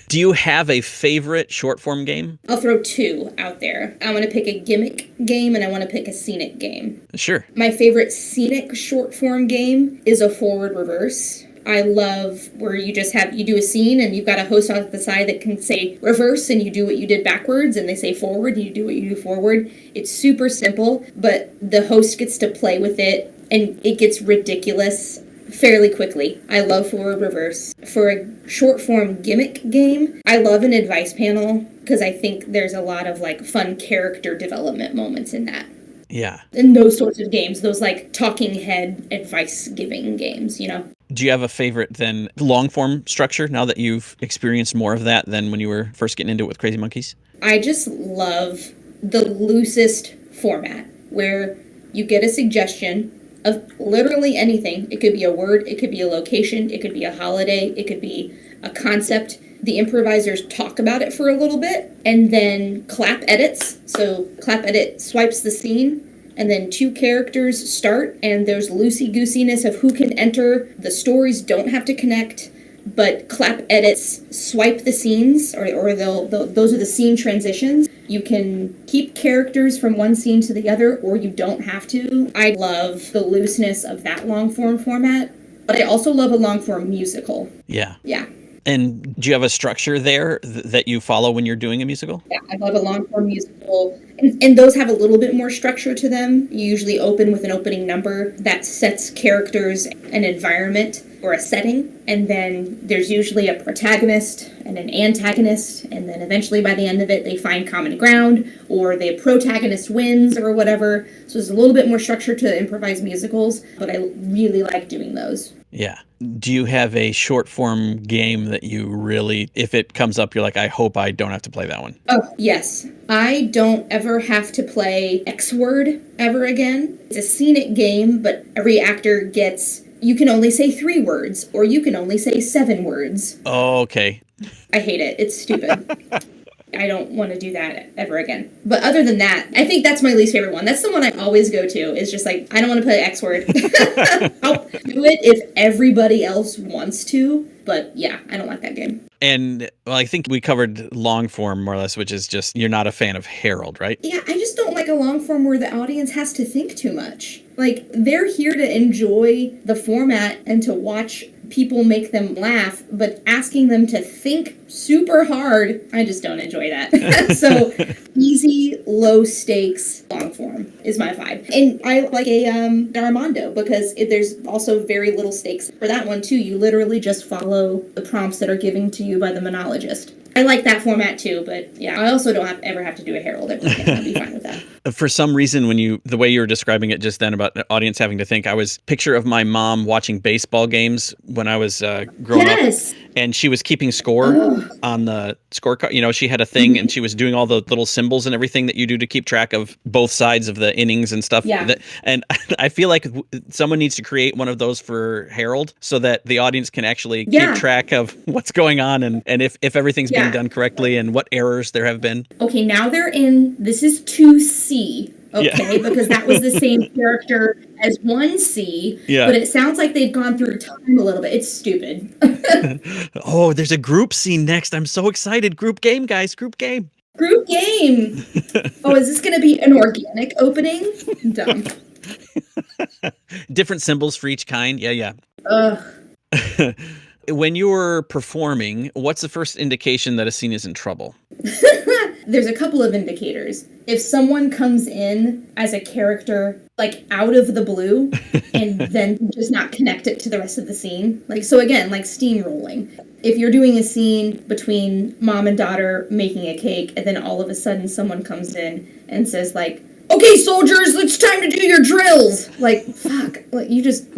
Do you have a favorite short form game? I'll throw two out there. I want to pick a gimmick game and I want to pick a scenic game. Sure. My favorite scenic short form game is a forward reverse. I love where you do a scene and you've got a host on the side that can say reverse and you do what you did backwards, and they say forward and you do what you do forward. It's super simple, but the host gets to play with it and it gets ridiculous fairly quickly. I love forward reverse. For a short form gimmick game, I love an advice panel because I think there's a lot of like fun character development moments in that. Yeah. In those sorts of games, those like talking head advice giving games, Do you have a favorite then long form structure now that you've experienced more of that than when you were first getting into it with Crazy Monkeys? I just love the loosest format where you get a suggestion of literally anything. It could be a word, it could be a location, it could be a holiday, it could be a concept. The improvisers talk about it for a little bit and then clap edits. So clap edit swipes the scene and then two characters start and there's loosey-goosiness of who can enter. The stories don't have to connect, but clap edits swipe the scenes or those are the scene transitions. You can keep characters from one scene to the other, or you don't have to. I love the looseness of that long-form format, but I also love a long-form musical. Yeah. Yeah. And do you have a structure there that you follow when you're doing a musical? Yeah, I love a long-form musical. And those have a little bit more structure to them. You usually open with an opening number that sets characters, an environment, or a setting. And then there's usually a protagonist and an antagonist. And then eventually by the end of it, they find common ground, or the protagonist wins, or whatever. So there's a little bit more structure to improvised musicals, but I really like doing those. Yeah. Do you have a short form game that you really, if it comes up, you're like, I hope I don't have to play that one? Oh, yes. I don't ever have to play X Word ever again. It's a scenic game, but every actor gets, you can only say 3 words, or you can only say 7 words. Oh, okay. I hate it. It's stupid. I don't want to do that ever again. But other than that, I think that's my least favorite one. That's the one I always go to, is just like, I don't want to play X Word. I'll do it if everybody else wants to. But yeah, I don't like that game. And well, I think we covered long form more or less, which is just, you're not a fan of Herald, right? Yeah, I just don't like a long form where the audience has to think too much. Like, they're here to enjoy the format and to watch people make them laugh, but asking them to think super hard, I just don't enjoy that. So easy, low stakes, long form is my vibe. And I like a Armando, because there's also very little stakes for that one too. You literally just follow the prompts that are given to you by the monologist. I like that format too, but yeah, I also don't ever have to do a Herald ever again. I'll be fine with that. For some reason, the way you were describing it just then about the audience having to think, I was picture of my mom watching baseball games when I was growing up, and she was keeping score on the scorecard. You know, she had a thing, and she was doing all the little symbols and everything that you do to keep track of both sides of the innings and stuff. Yeah. And I feel like someone needs to create one of those for Herald so that the audience can actually keep track of what's going on and if everything's being done correctly and what errors there have been. Okay, now they're in, this is 2C, okay, because that was the same character as 1C, but it sounds like they've gone through time a little bit. It's stupid. Oh, there's a group scene next. I'm so excited. Group game, guys, group game. Group game. Oh, is this going to be an organic opening? Dumb. Different symbols for each kind. Yeah. Ugh. When you're performing, what's the first indication that a scene is in trouble? There's a couple of indicators. If someone comes in as a character, like out of the blue, and then just not connect it to the rest of the scene. Like, so again, like steamrolling. If you're doing a scene between mom and daughter making a cake, and then all of a sudden someone comes in and says like, okay, soldiers, it's time to do your drills. Like, fuck, like you just,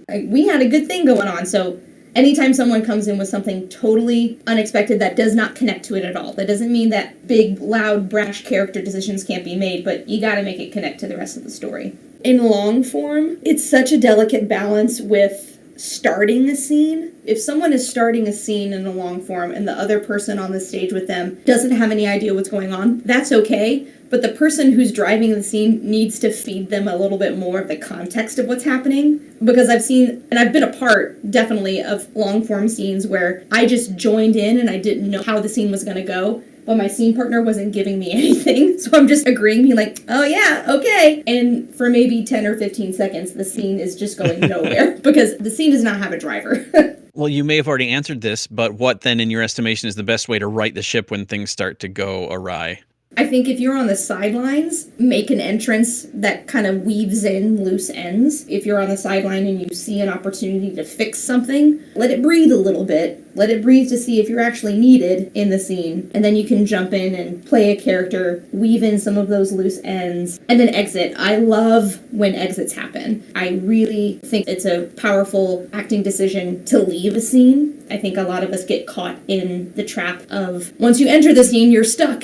like, we had a good thing going on. So anytime someone comes in with something totally unexpected that does not connect to it at all, that doesn't mean that big, loud, brash character decisions can't be made, but you gotta make it connect to the rest of the story. In long form, it's such a delicate balance with starting a scene. If someone is starting a scene in a long form and the other person on the stage with them doesn't have any idea what's going on, that's okay. But the person who's driving the scene needs to feed them a little bit more of the context of what's happening. Because I've seen, and I've been a part, definitely, of long form scenes where I just joined in and I didn't know how the scene was going to go. But my scene partner wasn't giving me anything. So I'm just agreeing, being like, oh yeah, okay. And for maybe 10 or 15 seconds, the scene is just going nowhere because the scene does not have a driver. Well, you may have already answered this, but what then, in your estimation, is the best way to right the ship when things start to go awry? I think if you're on the sidelines, make an entrance that kind of weaves in loose ends. If you're on the sideline and you see an opportunity to fix something, let it breathe a little bit. Let it breathe to see if you're actually needed in the scene. And then you can jump in and play a character, weave in some of those loose ends, and then exit. I love when exits happen. I really think it's a powerful acting decision to leave a scene. I think a lot of us get caught in the trap of once you enter the scene, you're stuck.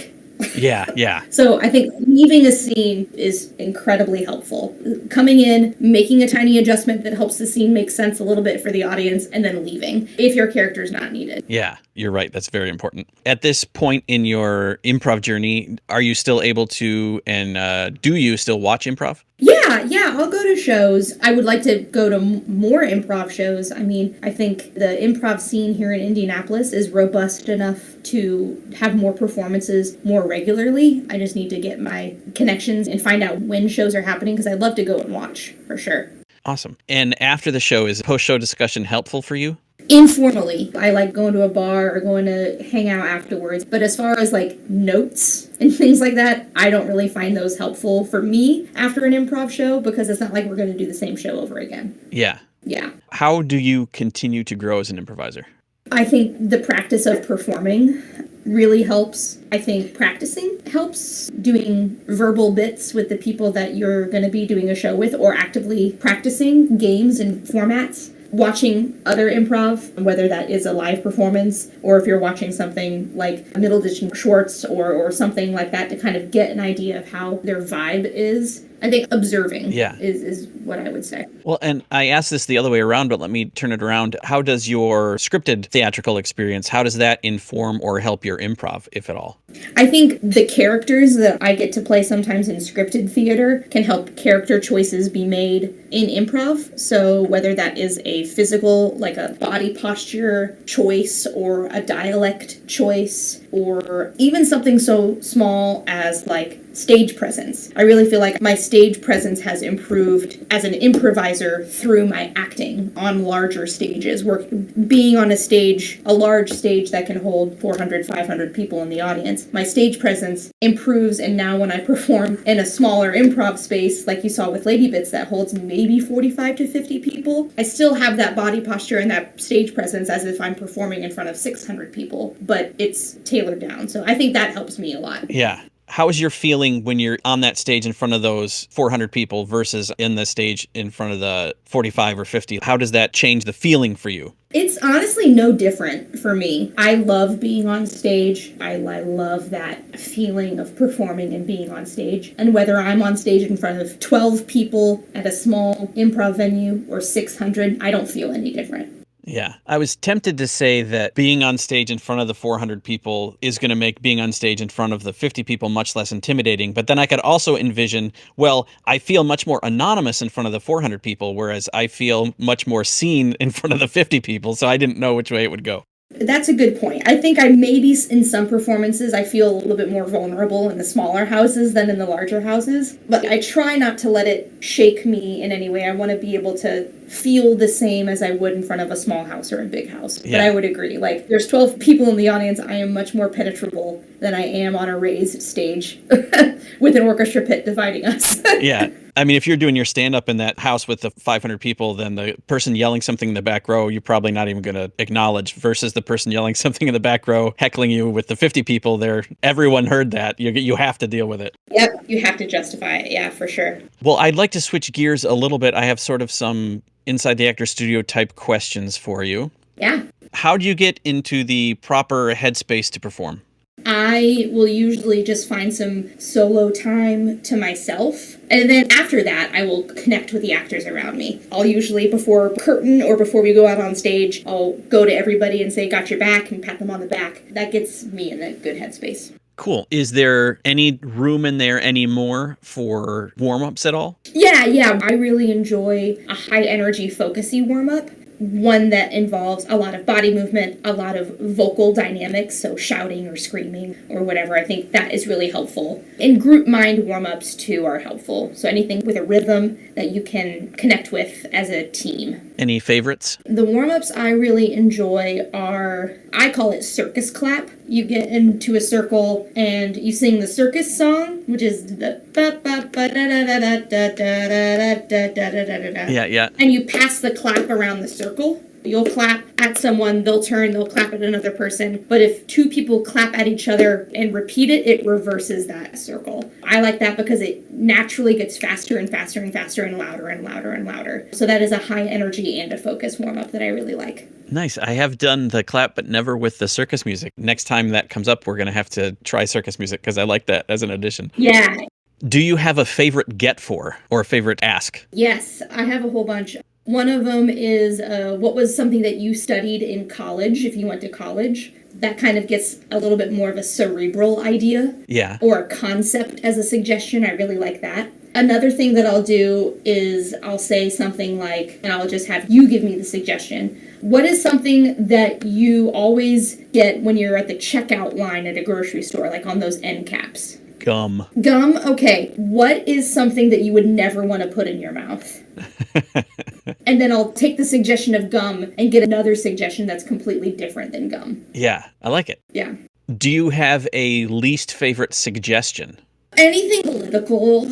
Yeah. So I think leaving a scene is incredibly helpful. Coming in, making a tiny adjustment that helps the scene make sense a little bit for the audience, and then leaving if your character is not needed. Yeah, you're right. That's very important. At this point in your improv journey, are you still able to, and do you still watch improv? Yeah, I'll go to shows. I would like to go to more improv shows. I mean, I think the improv scene here in Indianapolis is robust enough to have more performances more regularly. I just need to get my connections and find out when shows are happening because I'd love to go and watch, for sure. Awesome. And after the show, is post-show discussion helpful for you? Informally, I like going to a bar or going to hang out afterwards. But as far as like notes and things like that, I don't really find those helpful for me after an improv show, because it's not like we're going to do the same show over again. Yeah. Yeah. How do you continue to grow as an improviser? I think the practice of performing really helps. I think practicing helps, doing verbal bits with the people that you're going to be doing a show with, or actively practicing games and formats. Watching other improv, whether that is a live performance or if you're watching something like Middleditch Schwartz or something like that, to kind of get an idea of how their vibe is. I think observing is what I would say. Well, and I asked this the other way around, but let me turn it around. How does your scripted theatrical experience, how does that inform or help your improv, if at all? I think the characters that I get to play sometimes in scripted theater can help character choices be made in improv. So whether that is a physical, like a body posture choice, or a dialect choice, or even something so small as like stage presence. I really feel like my stage presence has improved as an improviser through my acting on larger stages. Being on a stage, a large stage that can hold 400, 500 people in the audience, my stage presence improves, and now when I perform in a smaller improv space, like you saw with Lady Bits, that holds maybe 45 to 50 people, I still have that body posture and that stage presence as if I'm performing in front of 600 people, but it's tailored down. So I think that helps me a lot. Yeah. How is your feeling when you're on that stage in front of those 400 people versus in the stage in front of the 45 or 50? How does that change the feeling for you? It's honestly no different for me. I love being on stage. I love that feeling of performing and being on stage. And whether I'm on stage in front of 12 people at a small improv venue or 600, I don't feel any different. Yeah. I was tempted to say that being on stage in front of the 400 people is going to make being on stage in front of the 50 people much less intimidating. But then I could also envision, well, I feel much more anonymous in front of the 400 people, whereas I feel much more seen in front of the 50 people. So I didn't know which way it would go. That's a good point. I think I maybe in some performances I feel a little bit more vulnerable in the smaller houses than in the larger houses, but I try not to let it shake me in any way. I want to be able to feel the same as I would in front of a small house or a big house. Yeah. But I would agree, like, there's 12 people in the audience, I am much more penetrable than I am on a raised stage with an orchestra pit dividing us. Yeah. I mean, if you're doing your stand-up in that house with the 500 people, then the person yelling something in the back row, you're probably not even going to acknowledge, versus the person yelling something in the back row, heckling you with the 50 people there. Everyone heard that. You have to deal with it. Yep, you have to justify it. Yeah, for sure. Well, I'd like to switch gears a little bit. I have sort of some Inside the Actor Studio type questions for you. Yeah. How do you get into the proper headspace to perform? I will usually just find some solo time to myself. And then after that, I will connect with the actors around me. I'll usually, before curtain or before we go out on stage, I'll go to everybody and say, "Got your back," and pat them on the back. That gets me in a good headspace. Cool. Is there any room in there anymore for warm-ups at all? Yeah. I really enjoy a high-energy, focusy warm-up. One that involves a lot of body movement, a lot of vocal dynamics, so shouting or screaming or whatever. I think that is really helpful. And group mind warm-ups, too, are helpful. So anything with a rhythm that you can connect with as a team. Any favorites? The warm-ups I really enjoy are, I call it circus clap. You get into a circle and you sing the circus song, which is the yeah. And you pass the clap around the circle. You'll clap at someone, they'll turn, they'll clap at another person. But if two people clap at each other and repeat it, it reverses that circle. I like that because it naturally gets faster and faster and faster and louder and louder and louder. So that is a high energy and a focus warm-up that I really like. Nice. I have done the clap, but never with the circus music. Next time that comes up, we're going to have to try circus music because I like that as an addition. Yeah. Do you have a favorite get for or a favorite ask? Yes, I have a whole bunch. One of them is what was something that you studied in college, if you went to college. That kind of gets a little bit more of a cerebral idea. Yeah. Or a concept as a suggestion. I really like that. Another thing that I'll do is I'll say something like, and I'll just have you give me the suggestion. What is something that you always get when you're at the checkout line at a grocery store, like on those end caps? Gum. Gum? Okay. What is something that you would never want to put in your mouth? and then I'll take the suggestion of gum and get another suggestion that's completely different than gum. Yeah, I like it. Yeah. Do you have a least favorite suggestion? Anything political,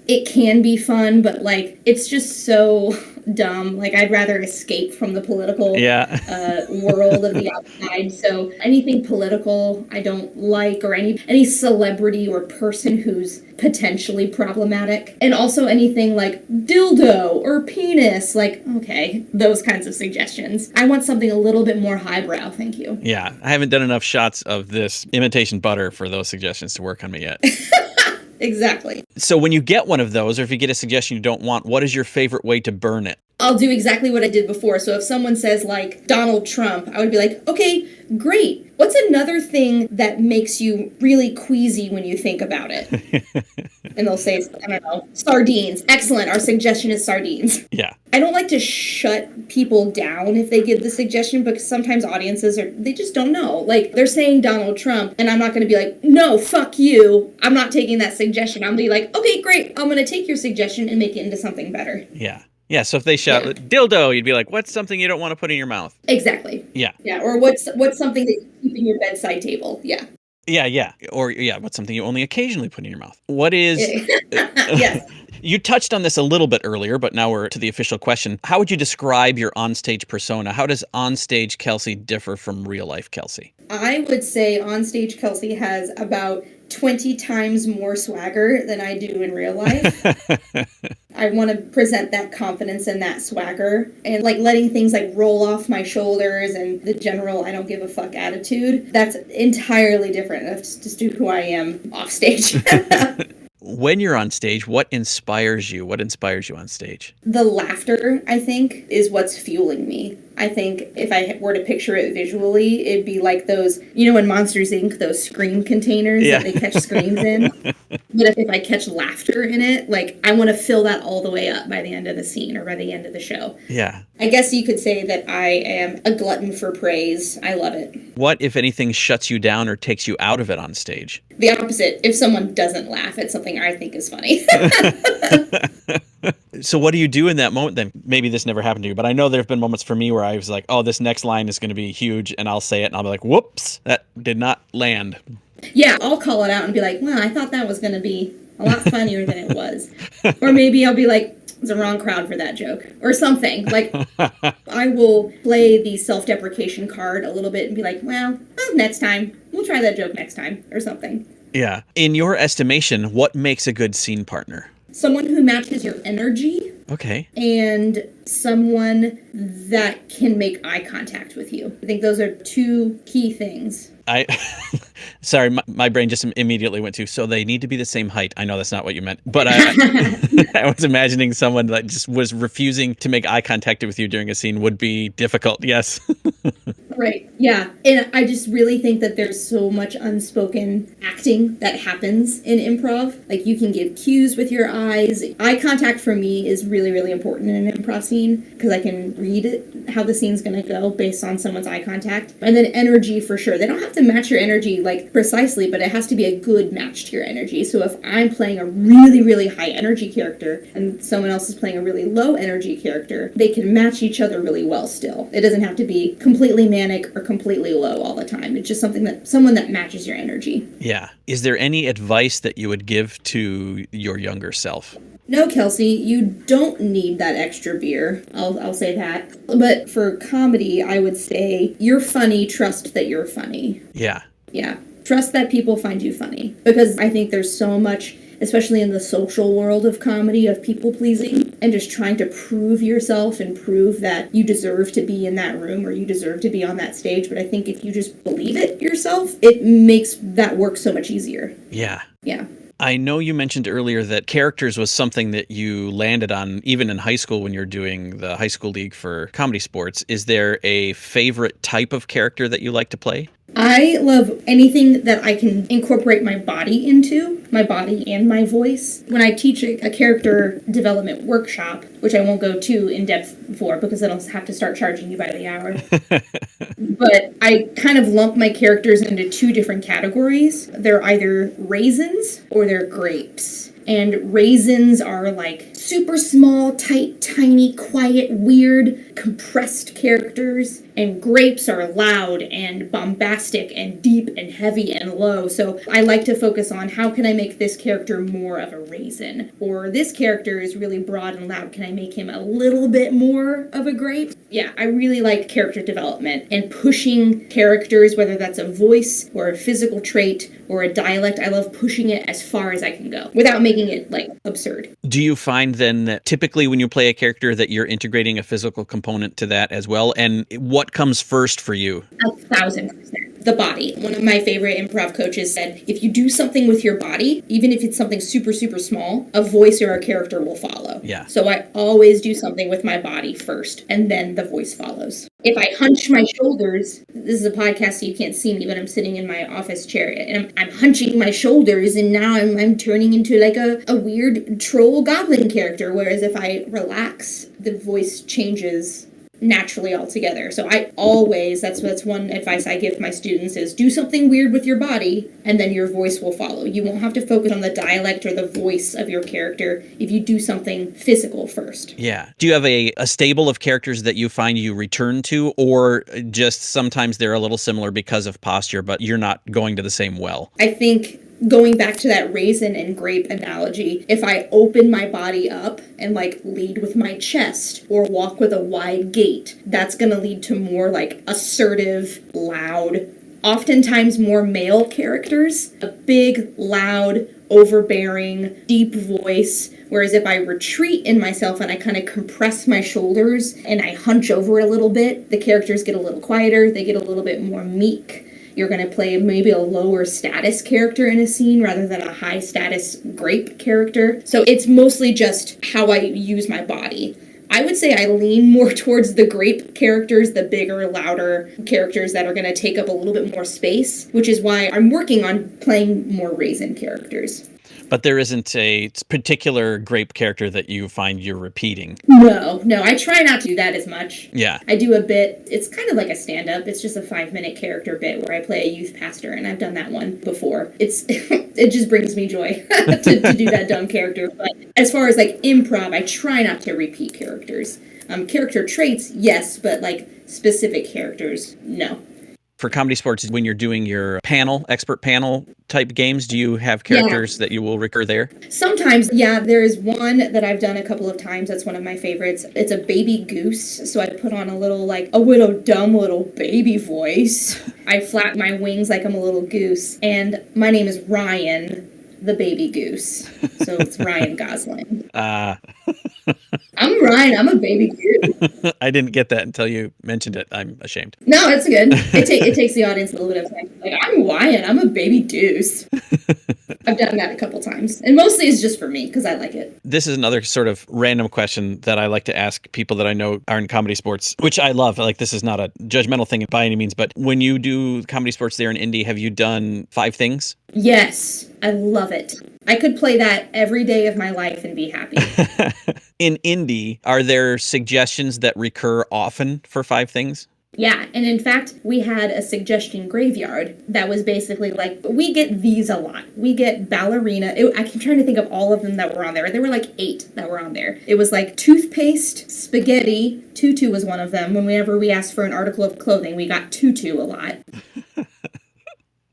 it can be fun, but like it's just so dumb. Like I'd rather escape from the political world of the outside. So anything political I don't like, or any celebrity or person who's potentially problematic. And also anything like dildo or penis, like, okay, those kinds of suggestions. I want something a little bit more highbrow, thank you. Yeah, I haven't done enough shots of this imitation butter for those suggestions to work on me yet. Exactly. So when you get one of those, or if you get a suggestion you don't want, what is your favorite way to burn it? I'll do exactly what I did before. So if someone says like Donald Trump, I would be like, okay, great. What's another thing that makes you really queasy when you think about it? And they'll say, I don't know, sardines. Excellent. Our suggestion is sardines. Yeah. I don't like to shut people down if they give the suggestion, because sometimes audiences they just don't know. Like they're saying Donald Trump and I'm not going to be like, no, fuck you. I'm not taking that suggestion. I'll be like, okay, great. I'm going to take your suggestion and make it into something better. Yeah. Yeah, so if they shout dildo, you'd be like, what's something you don't want to put in your mouth? Exactly. Yeah. Yeah, or what's something that you keep in your bedside table? Yeah. Yeah. Or what's something you only occasionally put in your mouth? What is Yes. You touched on this a little bit earlier, but now we're to the official question. How would you describe your onstage persona? How does onstage Kelsey differ from real life Kelsey? I would say onstage Kelsey has about 20 times more swagger than I do in real life. I want to present that confidence and that swagger, and like letting things like roll off my shoulders and the general I don't give a fuck attitude. That's entirely different. That's just who I am off stage. When you're on stage, what inspires you? What inspires you on stage? The laughter, I think, is what's fueling me. I think if I were to picture it visually, it'd be like those, you know, in Monsters, Inc., those scream containers that they catch screams in. But if I catch laughter in it, like, I want to fill that all the way up by the end of the scene or by the end of the show. Yeah. I guess you could say that I am a glutton for praise. I love it. What, if anything, shuts you down or takes you out of it on stage? The opposite. If someone doesn't laugh at something I think is funny. So what do you do in that moment then? Maybe this never happened to you, but I know there have been moments for me where I was like, oh, this next line is going to be huge, and I'll say it, and I'll be like, whoops, that did not land. Yeah, I'll call it out and be like, well, I thought that was going to be a lot funnier than it was. Or maybe I'll be like, it's the wrong crowd for that joke. Or something. Like, I will play the self-deprecation card a little bit and be like, well, next time. We'll try that joke next time. Or something. Yeah. In your estimation, what makes a good scene partner? Someone who matches your energy. Okay. And someone that can make eye contact with you. I think those are two key things. Sorry, my brain just immediately went to, so they need to be the same height. I know that's not what you meant, but I was imagining someone that just was refusing to make eye contact with you during a scene would be difficult. Yes. Right. Yeah. And I just really think that there's so much unspoken acting that happens in improv. Like you can give cues with your eyes. Eye contact for me is really, really important in an improv scene because I can read it, how the scene's going to go based on someone's eye contact. And then energy for sure. They don't have to match your energy like precisely, but it has to be a good match to your energy. So if I'm playing a really, really high energy character and someone else is playing a really low energy character, they can match each other really well still. It doesn't have to be completely manic or completely low all the time. It's just someone that matches your energy. Yeah. Is there any advice that you would give to your younger self? No, Kelsey, you don't need that extra beer. I'll say that. But for comedy, I would say you're funny. Trust that you're funny. Yeah. Yeah. Trust that people find you funny. Because I think there's so much, especially in the social world of comedy, of people pleasing and just trying to prove yourself and prove that you deserve to be in that room or you deserve to be on that stage. But I think if you just believe it yourself, it makes that work so much easier. Yeah. Yeah. I know you mentioned earlier that characters was something that you landed on even in high school when you're doing the high school league for comedy sports. Is there a favorite type of character that you like to play? I love anything that I can incorporate my body into, my body and my voice. When I teach a character development workshop, which I won't go too in depth for because then I'll have to start charging you by the hour. But I kind of lump my characters into two different categories. They're either raisins or they're grapes. And raisins are like super small, tight, tiny, quiet, weird, compressed characters. And grapes are loud and bombastic and deep and heavy and low. So I like to focus on how can I make this character more of a raisin? Or this character is really broad and loud. Can I make him a little bit more of a grape? Yeah, I really like character development and pushing characters, whether that's a voice or a physical trait or a dialect. I love pushing it as far as I can go without making it like absurd. Do you find then that typically when you play a character that you're integrating a physical component to that as well? And what comes first for you? 1,000%. The body. One of my favorite improv coaches said, if you do something with your body, even if it's something super, super small, a voice or a character will follow. Yeah. So I always do something with my body first, and then the voice follows. If I hunch my shoulders, this is a podcast so you can't see me, but I'm sitting in my office chair, and I'm hunching my shoulders, and now I'm turning into like a weird troll goblin character, whereas if I relax, the voice changes naturally altogether. So I always, that's one advice I give my students is do something weird with your body and then your voice will follow. You won't have to focus on the dialect or the voice of your character if you do something physical first. Yeah. Do you have a stable of characters that you find you return to, or just sometimes they're a little similar because of posture, but you're not going to the same well? I think going back to that raisin and grape analogy, if I open my body up and like lead with my chest or walk with a wide gait, that's going to lead to more like assertive, loud, oftentimes more male characters, a big, loud, overbearing, deep voice. Whereas if I retreat in myself and I kind of compress my shoulders and I hunch over a little bit, the characters get a little quieter, they get a little bit more meek. You're going to play maybe a lower status character in a scene rather than a high status grape character. So it's mostly just how I use my body. I would say I lean more towards the grape characters, the bigger, louder characters that are going to take up a little bit more space, which is why I'm working on playing more raisin characters. But there isn't a particular grape character that you find you're repeating. No, I try not to do that as much. Yeah. I do a bit, it's kind of like a stand-up. It's just a 5-minute character bit where I play a youth pastor, and I've done that one before. It just brings me joy to do that dumb character. But as far as like improv, I try not to repeat characters. Character traits, yes, but like specific characters, no. For Comedy Sports, when you're doing your expert panel type games, do you have characters that you will recur there? Sometimes, yeah. There is one that I've done a couple of times. That's one of my favorites. It's a baby goose. So I put on a little dumb little baby voice. I flap my wings like I'm a little goose. And my name is Ryan, the baby goose. So it's Ryan Gosling. I'm Ryan. I'm a baby goose. I didn't get that until you mentioned it. I'm ashamed. No, it's good. It takes the audience a little bit of time. Like, I'm Ryan. I'm a baby deuce. I've done that a couple times. And mostly it's just for me because I like it. This is another sort of random question that I like to ask people that I know are in Comedy Sports, which I love. Like, this is not a judgmental thing by any means, but when you do Comedy Sports there in Indy, have you done 5 things? Yes. I love it. I could play that every day of my life and be happy. In Indy, are there suggestions that recur often for 5 things? Yeah, and in fact, we had a suggestion graveyard that was basically like, we get these a lot. We get ballerina. I'm trying to think of all of them that were on there. There were like 8 that were on there. It was like toothpaste, spaghetti, tutu was one of them. Whenever we asked for an article of clothing, we got tutu a lot.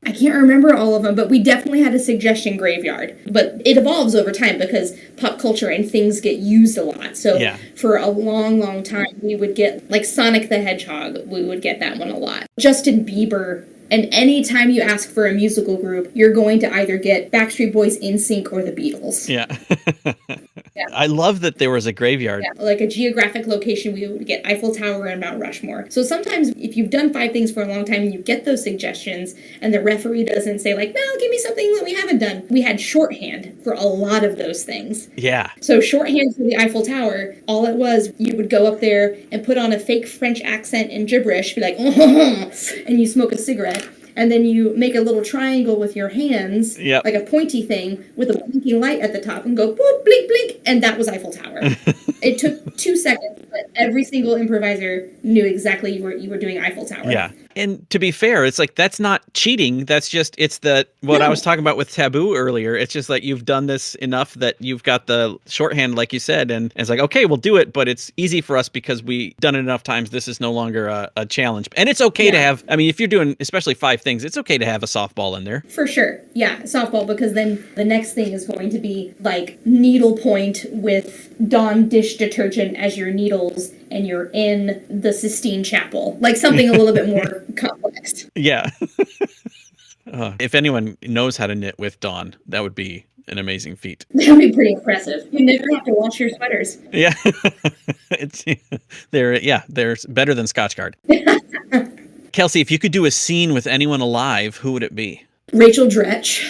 I can't remember all of them, but we definitely had a suggestion graveyard. But it evolves over time because pop culture and things get used a lot. So for a long, long time, we would get, like Sonic the Hedgehog, we would get that one a lot. Justin Bieber. And anytime you ask for a musical group, you're going to either get Backstreet Boys, NSYNC, or the Beatles. Yeah. I love that there was a graveyard. Yeah, like a geographic location, we would get Eiffel Tower and Mount Rushmore. So sometimes if you've done 5 things for a long time and you get those suggestions and the referee doesn't say like, no, give me something that we haven't done. We had shorthand for a lot of those things. Yeah. So shorthand for the Eiffel Tower, all it was, you would go up there and put on a fake French accent and gibberish, be like, oh, and you smoke a cigarette. And then you make a little triangle with your hands, like a pointy thing, with a blinking light at the top, and go, boop, blink, blink, and that was Eiffel Tower. It took 2 seconds, but every single improviser knew exactly you were doing Eiffel Tower. Yeah. And to be fair, it's like, that's not cheating. That's just, it's what I was talking about with taboo earlier. It's just like, you've done this enough that you've got the shorthand, like you said, and it's like, okay, we'll do it, but it's easy for us because we done it enough times. This is no longer a challenge. And it's okay to have, I mean, if you're doing especially 5 things, it's okay to have a softball in there. For sure. Yeah, softball, because then the next thing is going to be like needlepoint with Dawn dish detergent as your needles, and you're in the Sistine Chapel. Like something a little bit more complex. Yeah. If anyone knows how to knit with Dawn, that would be an amazing feat. That would be pretty impressive. You never have to wash your sweaters. Yeah. They're better than Scotchgard. Kelsey, if you could do a scene with anyone alive, who would it be? Rachel Dretch.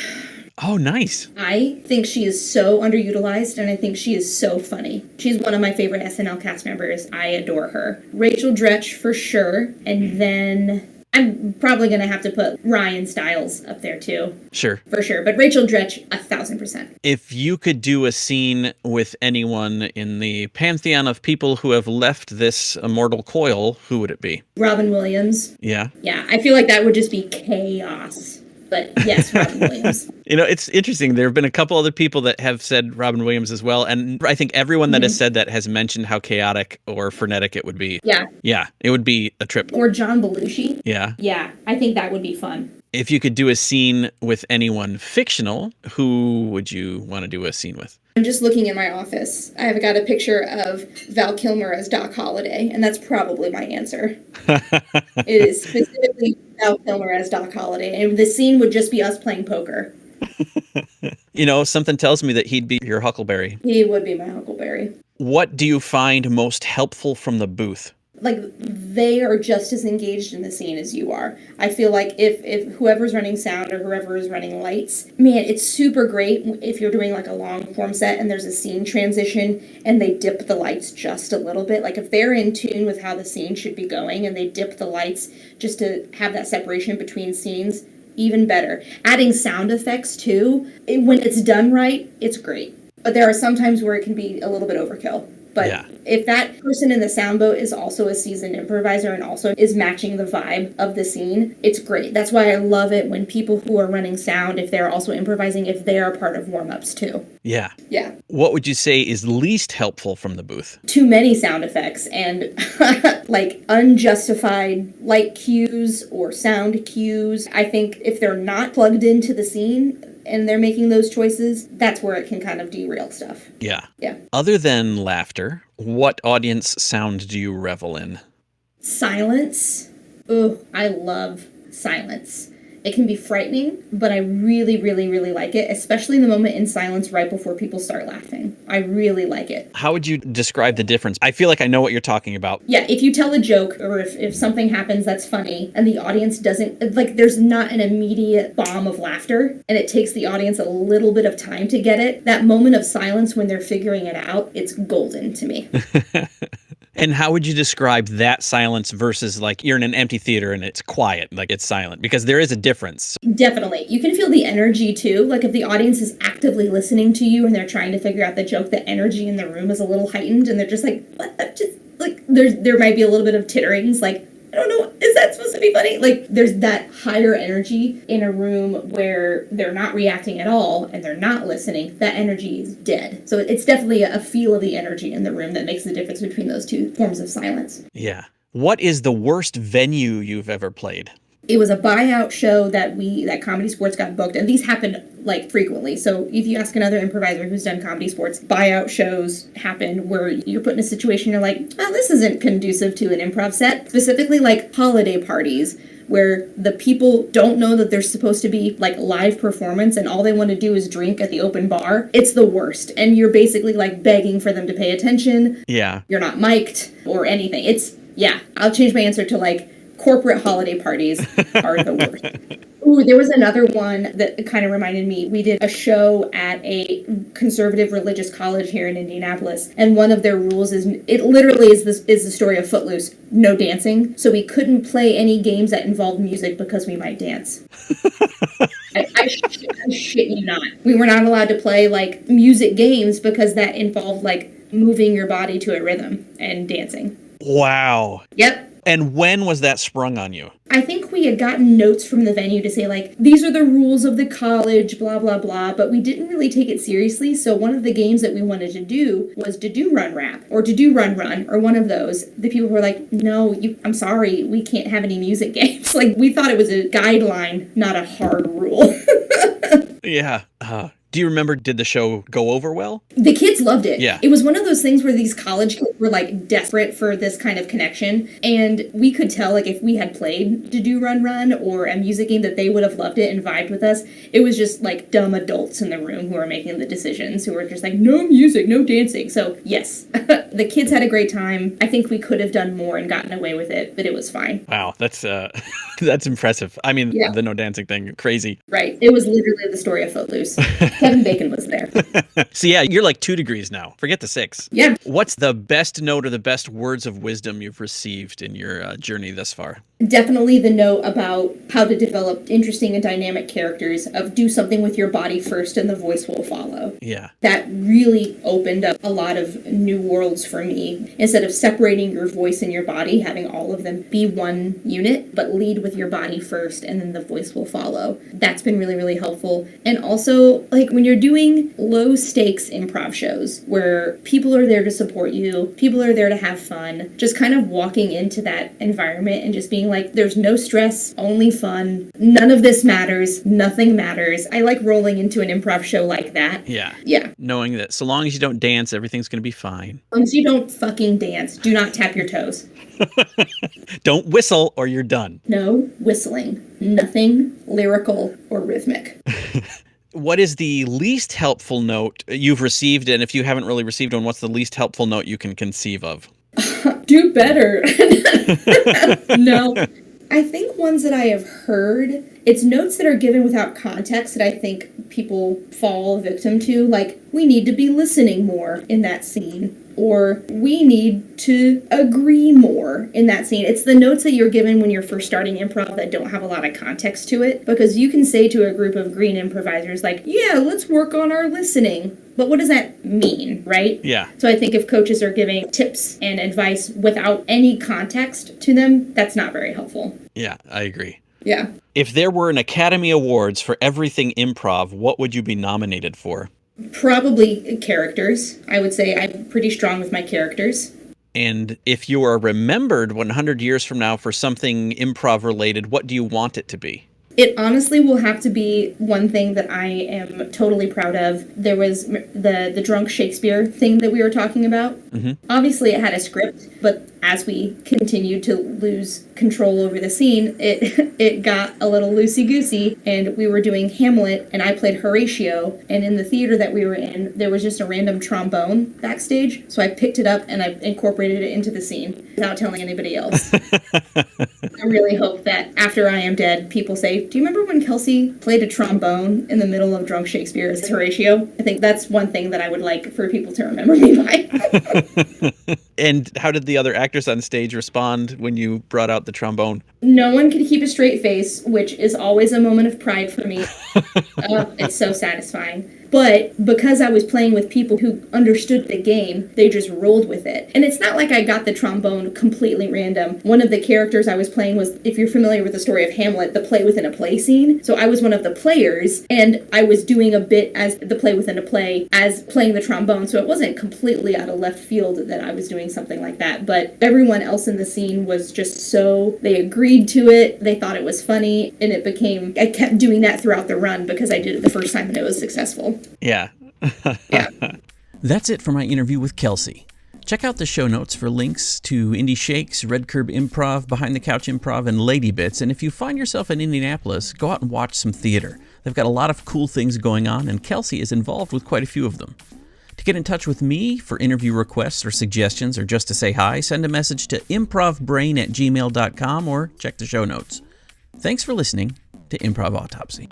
Oh, nice. I think she is so underutilized, and I think she is so funny. She's one of my favorite SNL cast members. I adore her. Rachel Dretch for sure, and then I'm probably going to have to put Ryan Stiles up there too. Sure. For sure, but Rachel Dretch, 1,000%. If you could do a scene with anyone in the pantheon of people who have left this immortal coil, who would it be? Robin Williams. Yeah. Yeah, I feel like that would just be chaos. But yes, Robin Williams. It's interesting. There have been a couple other people that have said Robin Williams as well. And I think everyone that has said that has mentioned how chaotic or frenetic it would be. Yeah. Yeah, it would be a trip. Or John Belushi. Yeah. Yeah, I think that would be fun. If you could do a scene with anyone fictional, who would you want to do a scene with? I'm just looking in my office. I've got a picture of Val Kilmer as Doc Holliday, and that's probably my answer. It is specifically Val Kilmer as Doc Holliday, and the scene would just be us playing poker. Something tells me that he'd be your Huckleberry. He would be my Huckleberry. What do you find most helpful from the booth? Like, they are just as engaged in the scene as you are. I feel like if whoever's running sound or whoever is running lights, man, it's super great if you're doing like a long form set and there's a scene transition and they dip the lights just a little bit. Like if they're in tune with how the scene should be going and they dip the lights just to have that separation between scenes, even better. Adding sound effects too, when it's done right, it's great. But there are some times where it can be a little bit overkill. But if that person in the sound boat is also a seasoned improviser and also is matching the vibe of the scene, it's great. That's why I love it when people who are running sound, if they're also improvising, if they are part of warm-ups too. Yeah. Yeah. What would you say is least helpful from the booth? Too many sound effects and like unjustified light cues or sound cues. I think if they're not plugged into the scene and they're making those choices, that's where it can kind of derail stuff. Yeah. Yeah. Other than laughter, what audience sound do you revel in? Silence. Oh, I love silence. It can be frightening, but I really, really, really like it, especially the moment in silence right before people start laughing. I really like it. How would you describe the difference? I feel like I know what you're talking about. Yeah, if you tell a joke or if something happens that's funny and the audience doesn't, like there's not an immediate bomb of laughter and it takes the audience a little bit of time to get it, that moment of silence when they're figuring it out, it's golden to me. And how would you describe that silence versus like you're in an empty theater and it's quiet, like it's silent? Because there is a difference. Definitely. You can feel the energy too. Like if the audience is actively listening to you and they're trying to figure out the joke, the energy in the room is a little heightened and they're just like, what? Just like there might be a little bit of titterings, like, I don't know, is that supposed to be funny? Like, there's that higher energy in a room where they're not reacting at all and they're not listening. That energy is dead. So it's definitely a feel of the energy in the room that makes the difference between those two forms of silence. Yeah. What is the worst venue you've ever played? It was a buyout show that Comedy Sports got booked, and these happen like frequently. So if you ask another improviser who's done Comedy Sports, buyout shows happen where you're put in a situation you're like, oh, this isn't conducive to an improv set. Specifically like holiday parties where the people don't know that there's supposed to be like live performance and all they want to do is drink at the open bar. It's the worst. And you're basically like begging for them to pay attention. Yeah. You're not mic'd or anything. I'll change my answer to like corporate holiday parties are the worst. Ooh, there was another one that kind of reminded me. We did a show at a conservative religious college here in Indianapolis, and one of their rules is, it literally is the story of Footloose, no dancing. So we couldn't play any games that involved music because we might dance. I shit you not. We were not allowed to play like music games because that involved like moving your body to a rhythm and dancing. Wow. Yep. And when was that sprung on you? I think we had gotten notes from the venue to say, like, these are the rules of the college, blah, blah, blah, but we didn't really take it seriously. So one of the games that we wanted to do was to do Run Rap or to do Run Run or one of those. The people were like, no, I'm sorry, we can't have any music games. Like, we thought it was a guideline, not a hard rule. Yeah. Do you remember, did the show go over well? The kids loved it. Yeah. It was one of those things where these college kids were like desperate for this kind of connection. And we could tell, like, if we had played To Do Run Run or a music game, that they would have loved it and vibed with us. It was just like dumb adults in the room who were making the decisions, who were just like, no music, no dancing. So yes, the kids had a great time. I think we could have done more and gotten away with it, but it was fine. Wow, that's that's impressive. I mean, the no dancing thing, crazy. Right. It was literally the story of Footloose. Kevin Bacon was there. So yeah, you're like 2 degrees now. Forget the 6. Yeah. What's the best note or the best words of wisdom you've received in your journey thus far? Definitely the note about how to develop interesting and dynamic characters, of do something with your body first and the voice will follow. Yeah. That really opened up a lot of new worlds for me. Instead of separating your voice and your body, having all of them be one unit, but lead with your body first and then the voice will follow. That's been really, really helpful. And also, like, when you're doing low stakes improv shows where people are there to support you, people are there to have fun, just kind of walking into that environment and just being like, there's no stress, only fun, none of this matters, nothing matters. I like rolling into an improv show like that. Yeah. Yeah. Knowing that so long as you don't dance, everything's going to be fine. As long as you don't fucking dance, do not tap your toes. Don't whistle or you're done. No whistling. Nothing lyrical or rhythmic. What is the least helpful note you've received? And if you haven't really received one, what's the least helpful note you can conceive of? Do better. No. I think ones that I have heard, it's notes that are given without context that I think people fall victim to. Like, we need to be listening more in that scene. Or we need to agree more in that scene. It's the notes that you're given when you're first starting improv that don't have a lot of context to it. Because you can say to a group of green improvisers, like, yeah, let's work on our listening. But what does that mean, right? Yeah. So I think if coaches are giving tips and advice without any context to them, that's not very helpful. Yeah, I agree. Yeah. If there were an Academy Awards for everything improv, what would you be nominated for? Probably characters. I would say I'm pretty strong with my characters. And if you are remembered 100 years from now for something improv related, what do you want it to be? It honestly will have to be one thing that I am totally proud of. There was the drunk Shakespeare thing that we were talking about. Mm-hmm. Obviously, it had a script, but as we continued to lose control over the scene, it got a little loosey-goosey, and we were doing Hamlet, and I played Horatio, and in the theater that we were in, there was just a random trombone backstage, so I picked it up and I incorporated it into the scene without telling anybody else. I really hope that after I am dead, people say, do you remember when Kelsey played a trombone in the middle of Drunk Shakespeare as Horatio? I think that's one thing that I would like for people to remember me by. And how did the other actors on stage respond when you brought out the trombone? No one could keep a straight face, which is always a moment of pride for me. It's so satisfying. But because I was playing with people who understood the game, they just rolled with it. And it's not like I got the trombone completely random. One of the characters I was playing was, if you're familiar with the story of Hamlet, the play within a play scene. So I was one of the players, and I was doing a bit as the play within a play, as playing the trombone. So it wasn't completely out of left field that I was doing something like that. But everyone else in the scene was just so, they agreed to it, they thought it was funny, and it became, I kept doing that throughout the run because I did it the first time and it was successful. Yeah. Yeah. That's it for my interview with Kelsey. Check out the show notes for links to Indie Shakes, Red Curb Improv, Behind the Couch Improv, and Lady Bits. And if you find yourself in Indianapolis, go out and watch some theater. They've got a lot of cool things going on, and Kelsey is involved with quite a few of them. To get in touch with me for interview requests or suggestions, or just to say hi, send a message to improvbrain@gmail.com or check the show notes. Thanks for listening to Improv Autopsy.